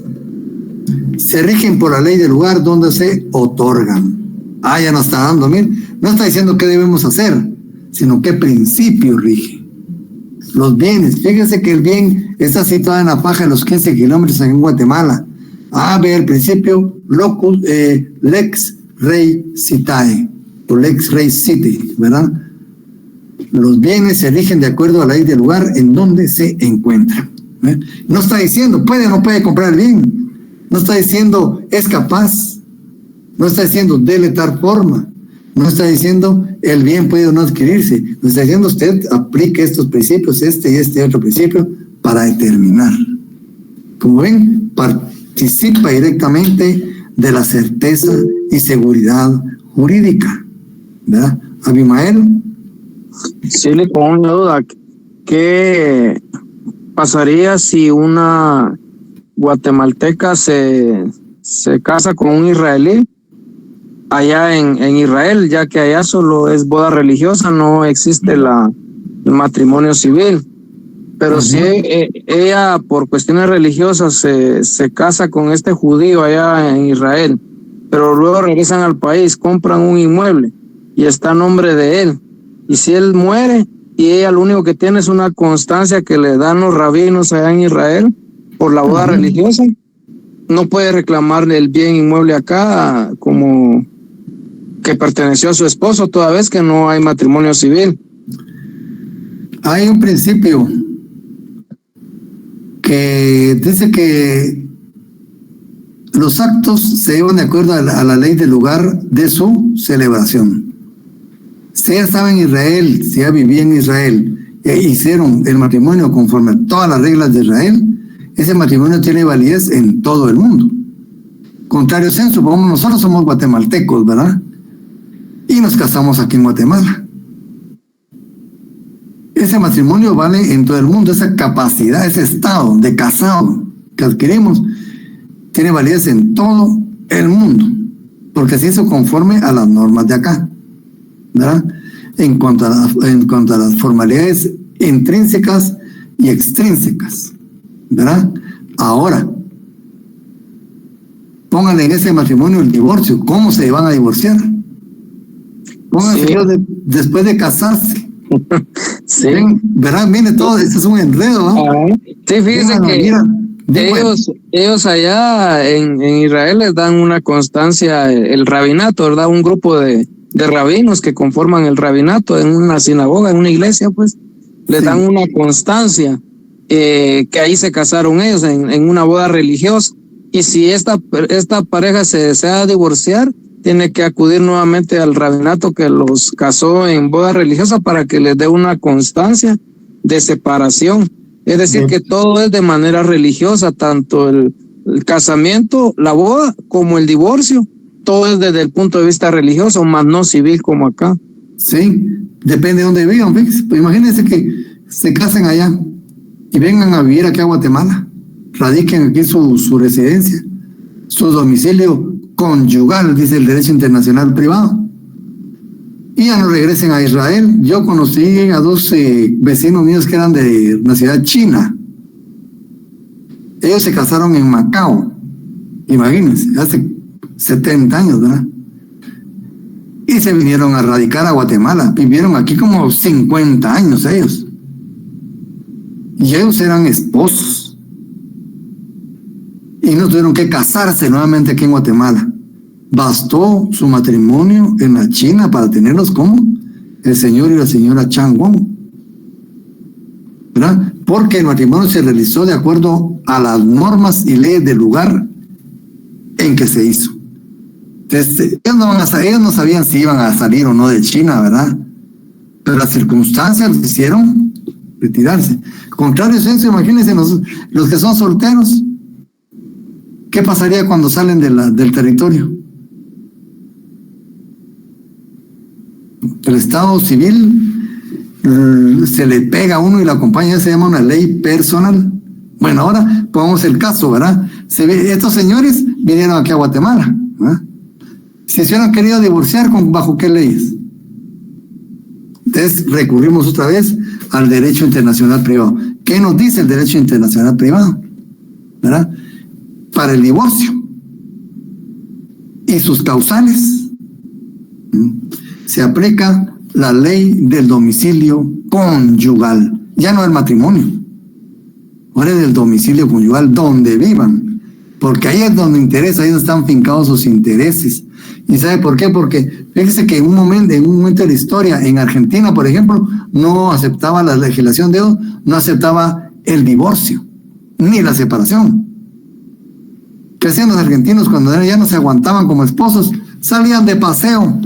se rigen por la ley del lugar donde se otorgan. Ya nos está dando, no está diciendo qué debemos hacer, sino qué principio rige. Los bienes, fíjense que el bien está situado en la faja de los 15 kilómetros en Guatemala. Ve el principio locus, lex rei citae, o lex rei cite, ¿verdad? Los bienes se rigen de acuerdo a la ley del lugar en donde se encuentran. No está diciendo puede o no puede comprar el bien, no está diciendo es capaz, no está diciendo dele tal forma, no está diciendo el bien puede o no adquirirse, no está diciendo usted aplique estos principios, este y este otro principio para determinar. Como ven, participa directamente de la certeza y seguridad jurídica, ¿verdad? Abimael. Sí, le pongo una duda. ¿Qué pasaría si una guatemalteca se casa con un israelí allá en Israel, ya que allá solo es boda religiosa, no existe el matrimonio civil? Pero si ella por cuestiones religiosas se casa con este judío allá en Israel, pero luego regresan al país, compran un inmueble y está a nombre de él, y si él muere y ella lo único que tiene es una constancia que le dan los rabinos allá en Israel por la boda religiosa, no puede reclamarle el bien inmueble acá como que perteneció a su esposo, toda vez que no hay matrimonio civil. Hay un principio que dice que los actos se llevan de acuerdo a la ley del lugar de su celebración. Si ella estaba en Israel, si ella vivía en Israel, e hicieron el matrimonio conforme a todas las reglas de Israel, ese matrimonio tiene validez en todo el mundo. Contrario censo, supongamos nosotros somos guatemaltecos, ¿verdad? Y nos casamos aquí en Guatemala. Ese matrimonio vale en todo el mundo, esa capacidad, ese estado de casado que adquirimos, tiene validez en todo el mundo, porque se hizo conforme a las normas de acá, ¿verdad? En cuanto a las formalidades intrínsecas y extrínsecas, ¿verdad? Ahora, pónganle en ese matrimonio el divorcio. ¿Cómo se van a divorciar? Pónganse después de casarse. Sí. ¿Verdad? Mire, todo esto es un enredo, ¿no? Sí, fíjense que ellos allá en Israel les dan una constancia, el rabinato, ¿verdad? Un grupo de rabinos que conforman el rabinato en una sinagoga, en una iglesia, pues, les dan una constancia que ahí se casaron ellos en una boda religiosa. Y si esta pareja se desea divorciar, tiene que acudir nuevamente al rabinato que los casó en boda religiosa para que les dé una constancia de separación. Es decir, que todo es de manera religiosa, tanto el casamiento, la boda, como el divorcio. Todo es desde el punto de vista religioso, más no civil como acá. Sí, depende de dónde vivan. Pues imagínense que se casen allá y vengan a vivir aquí a Guatemala, radiquen aquí su residencia, su domicilio conyugal, dice el derecho internacional privado, y ya no regresen a Israel. Yo conocí a 12 vecinos míos que eran de una ciudad china. Ellos se casaron en Macao, imagínense, hace 70 años, ¿verdad? Y se vinieron a radicar a Guatemala. Vivieron aquí como 50 años ellos. Y ellos eran esposos. Y no tuvieron que casarse nuevamente aquí en Guatemala. Bastó su matrimonio en la China para tenerlos como el señor y la señora Chang Wong, ¿verdad? Porque el matrimonio se realizó de acuerdo a las normas y leyes del lugar en que se hizo. Entonces, ellos no sabían si iban a salir o no de China, ¿verdad? Pero las circunstancias los hicieron retirarse. Contrario a eso, imagínense los que son solteros. ¿Qué pasaría cuando salen del territorio? El Estado civil se le pega a uno y la compañía se llama una ley personal. Bueno, ahora pongamos el caso, ¿verdad? Estos señores vinieron aquí a Guatemala, ¿verdad? Si se hubieran querido divorciar, ¿bajo qué leyes? Entonces recurrimos otra vez al derecho internacional privado. ¿Qué nos dice el derecho internacional privado? ¿Verdad? Para el divorcio y sus causales se aplica la ley del domicilio conyugal, ya no el matrimonio, ahora es del domicilio conyugal donde vivan, porque ahí es donde interesa, ahí están fincados sus intereses. ¿Y sabe por qué? Porque fíjese que en un momento de la historia, en Argentina, por ejemplo, no aceptaba la legislación de Dios, no aceptaba el divorcio, ni la separación. ¿Qué hacían los argentinos cuando ya no se aguantaban como esposos? Salían de paseo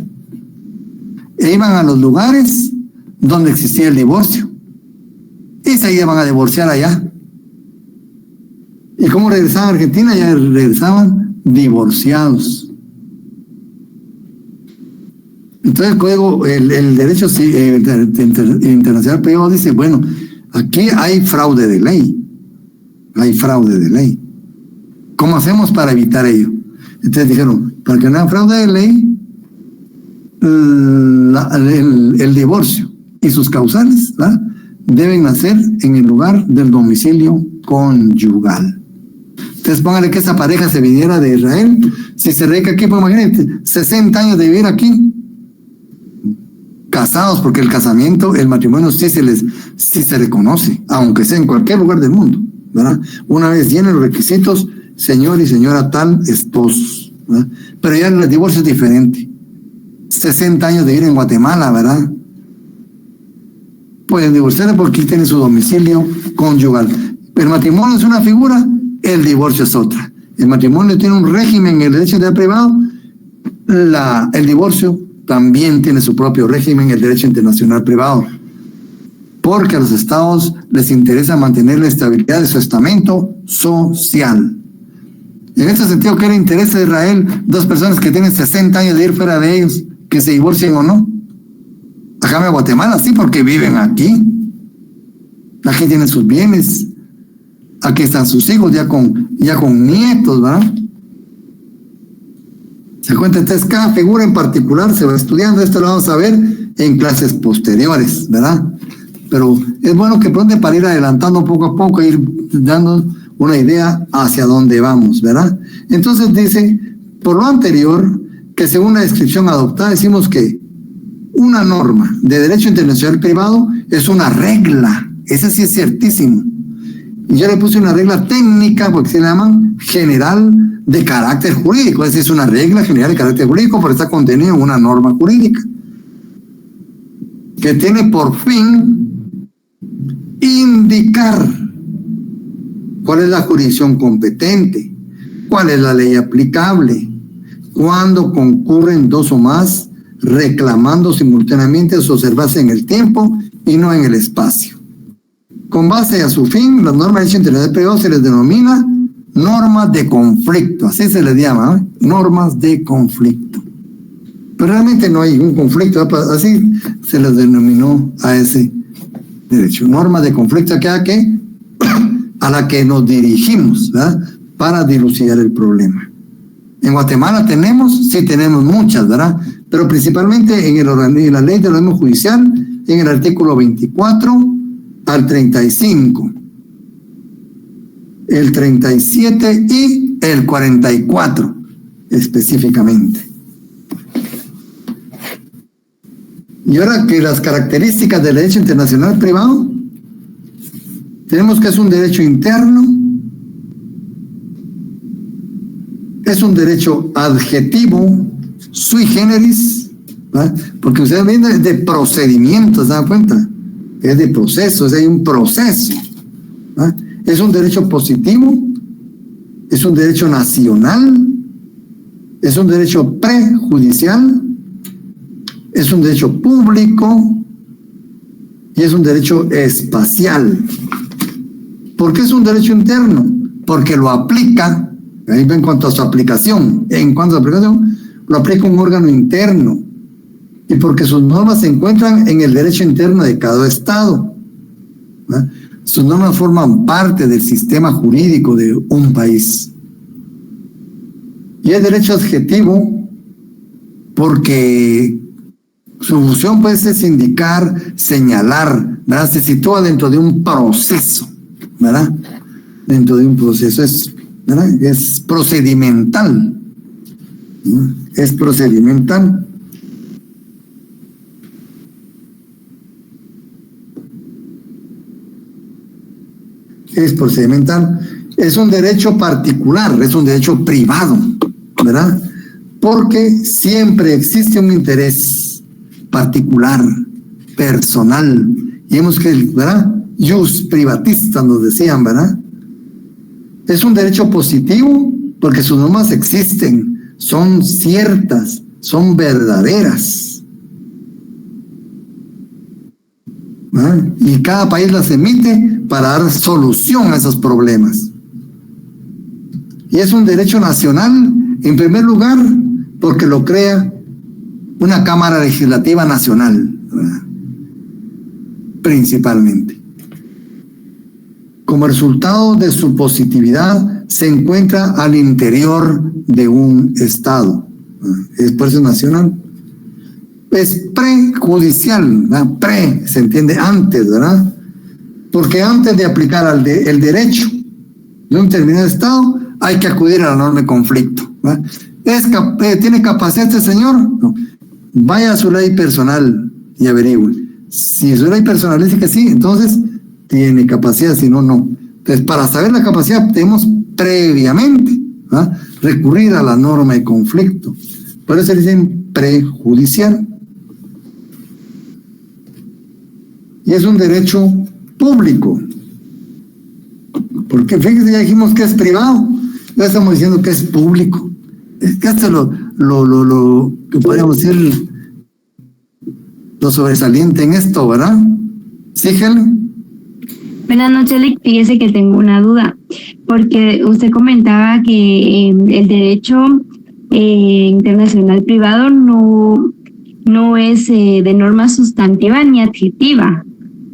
e iban a los lugares donde existía el divorcio y se iban a divorciar allá. ¿Y cómo regresaban a Argentina? Ya regresaban divorciados. Entonces el código, el derecho internacional privado dice, bueno, aquí hay fraude de ley. Hay fraude de ley. ¿Cómo hacemos para evitar ello? Entonces dijeron, para que no haya fraude de ley, el divorcio y sus causales, ¿verdad?, deben nacer en el lugar del domicilio conyugal. Entonces póngale que esa pareja se viniera de Israel, si se radica aquí, pues imagínate, 60 años de vivir aquí, casados, porque el casamiento, el matrimonio sí se reconoce, aunque sea en cualquier lugar del mundo, ¿verdad? Una vez llenen los requisitos, señor y señora tal, esposos, ¿verdad? Pero ya el divorcio es diferente. 60 años de vivir en Guatemala, ¿verdad? Pueden divorciarse porque tiene su domicilio conyugal. El matrimonio es una figura, el divorcio es otra. El matrimonio tiene un régimen en el derecho internacional privado, el divorcio también tiene su propio régimen en el derecho internacional privado, porque a los estados les interesa mantener la estabilidad de su estamento social. En este sentido, ¿qué le interesa a Israel? Dos personas que tienen 60 años de ir fuera de ellos, que se divorcien o no. Acá en Guatemala sí, porque viven aquí. Aquí tienen sus bienes. Aquí están sus hijos ya con nietos, ¿verdad? Se cuenta, entonces cada figura en particular se va estudiando. Esto lo vamos a ver en clases posteriores, ¿verdad? Pero es bueno que pronto para ir adelantando poco a poco, ir dando una idea hacia dónde vamos, ¿verdad? Entonces dice, por lo anterior, que según la descripción adoptada, decimos que una norma de derecho internacional privado es una regla. Ese sí es ciertísimo. Y yo le puse una regla técnica, porque se llaman general de carácter jurídico. Es decir, es una regla general de carácter jurídico, pero está contenido en una norma jurídica que tiene por fin indicar cuál es la jurisdicción competente, cuál es la ley aplicable, cuándo concurren dos o más reclamando simultáneamente observarse en el tiempo y no en el espacio. Con base a su fin, las normas de derecho internacional privado se les denomina normas de conflicto, así se les llama, ¿eh? Normas de conflicto. Pero realmente no hay un conflicto, así se les denominó a ese derecho. Normas de conflicto a la que nos dirigimos, ¿verdad?, para dilucidar el problema. En Guatemala sí tenemos muchas, ¿verdad? Pero principalmente en la ley del organismo judicial, en el artículo 24 al 35, el 37 y el 44 específicamente. Y ahora que las características del derecho internacional privado, tenemos que es un derecho interno, es un derecho adjetivo, sui generis, ¿verdad? Porque ustedes ven de procedimientos, ¿se dan cuenta? Es de procesos, hay un proceso, ¿verdad? Es un derecho positivo, es un derecho nacional, es un derecho prejudicial, es un derecho público y es un derecho espacial. ¿Por qué es un derecho interno? Porque lo aplica, ahí en cuanto a su aplicación, lo aplica un órgano interno, y porque sus normas se encuentran en el derecho interno de cada estado, ¿verdad? Sus normas forman parte del sistema jurídico de un país. Y es derecho adjetivo porque Su función pues es indicar, señalar, ¿verdad? Se sitúa dentro de un proceso, ¿verdad? Dentro de un proceso, ¿verdad? Es procedimental. ¿Sí? Es procedimental. Es procedimental. Es un derecho particular, es un derecho privado, ¿verdad? Porque siempre existe un interés particular, personal. Y hemos que, ¿verdad? Jus privatista nos decían, ¿verdad? Es un derecho positivo porque sus normas existen, son ciertas, son verdaderas. ¿Verdad? Y cada país las emite para dar solución a esos problemas. Y es un derecho nacional, en primer lugar, porque lo crea una Cámara Legislativa Nacional, ¿verdad? Principalmente. Como resultado de su positividad, se encuentra al interior de un Estado. Es por eso nacional. Es prejudicial, ¿verdad? Se entiende antes, ¿verdad? Porque antes de aplicar el derecho de un determinado Estado, hay que acudir a la norma de conflicto, ¿verdad? ¿Tiene capacidad este señor? No. Vaya a su ley personal y averigüe. Si su ley personal dice que sí, entonces tiene capacidad, si no, no. Entonces, para saber la capacidad, tenemos previamente, ¿verdad?, recurrir a la norma de conflicto. Por eso dicen prejudicial. Y es un derecho público. Porque fíjense, ya dijimos que es privado, ya estamos diciendo que es público. Es que hasta lo que podríamos decir lo sobresaliente en esto, ¿verdad? Sí, Helen. Buenas noches, Lick. Fíjese que tengo una duda, porque usted comentaba que el derecho internacional privado no es de norma sustantiva ni adjetiva,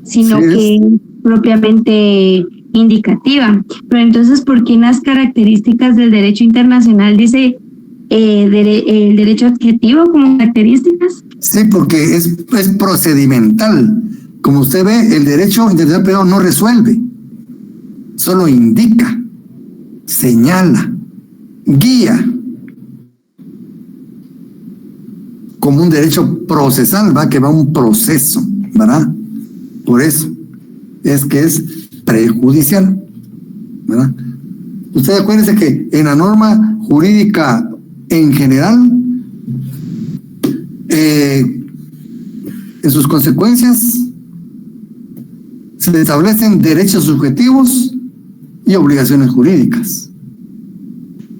sino Sí, que es propiamente indicativa. Pero entonces, ¿por qué en las características del derecho internacional dice el derecho adjetivo como características? Sí, porque es procedimental. Como usted ve, el derecho internacional privado no resuelve, solo indica, señala, guía, como un derecho procesal, ¿va? Que va a un proceso, ¿verdad? Por eso es que es prejudicial, ¿verdad? Usted acuérdese que en la norma jurídica en general, en sus consecuencias, se establecen derechos subjetivos y obligaciones jurídicas.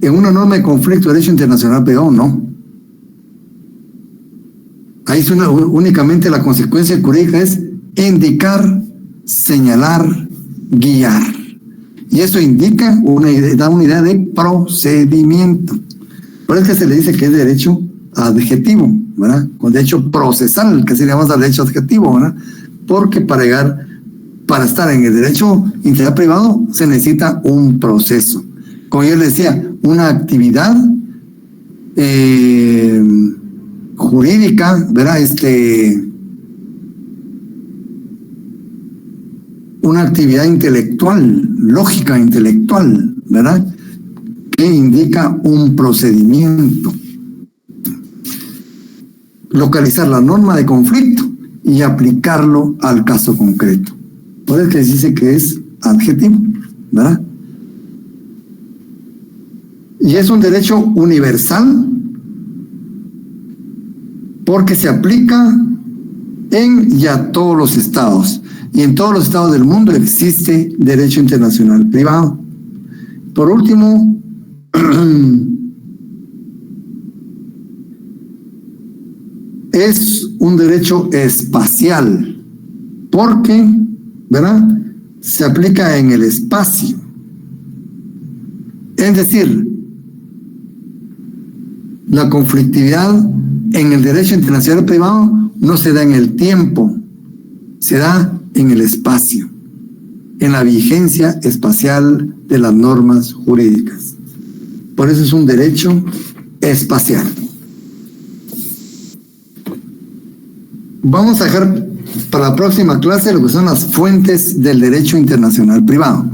En una norma de conflicto de derecho internacional privado, no. Ahí únicamente la consecuencia jurídica es indicar, señalar, guiar. Y eso indica da una idea de procedimiento. Por eso que se le dice que es derecho adjetivo, ¿verdad? Con derecho procesal, que se le llama derecho adjetivo, ¿verdad? Porque para estar en el derecho internacional privado se necesita un proceso. Como yo les decía, una actividad jurídica, ¿verdad? Una actividad intelectual, lógica intelectual, ¿verdad?, que indica un procedimiento. Localizar la norma de conflicto y aplicarlo al caso concreto. Por eso que se dice que es adjetivo, ¿verdad? Y es un derecho universal porque se aplica en ya todos los estados. Y en todos los estados del mundo existe derecho internacional privado. Por último, es un derecho espacial, porque, ¿verdad?, se aplica en el espacio. Es decir, la conflictividad en el derecho internacional privado no se da en el tiempo, se da en el espacio, en la vigencia espacial de las normas jurídicas. Por eso es un derecho espacial. vamos a dejar para la próxima clase lo que son las fuentes del derecho internacional privado.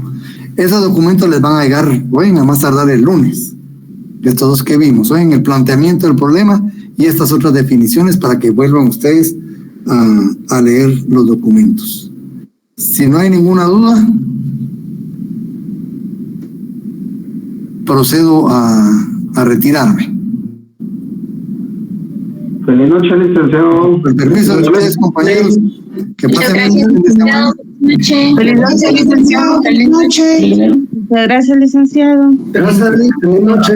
Esos documentos les van a llegar hoy, a más tardar el lunes. Estos dos que vimos, hoy en el planteamiento del problema y estas otras definiciones para que vuelvan ustedes a leer los documentos. Si no hay ninguna duda, procedo a retirarme. Feliz noche, licenciado. Con permiso de ustedes, compañeros. Que pasen un buen fin de semana. Feliz noche, licenciado. Feliz noche. Muchas gracias, licenciado. Gracias, feliz noche.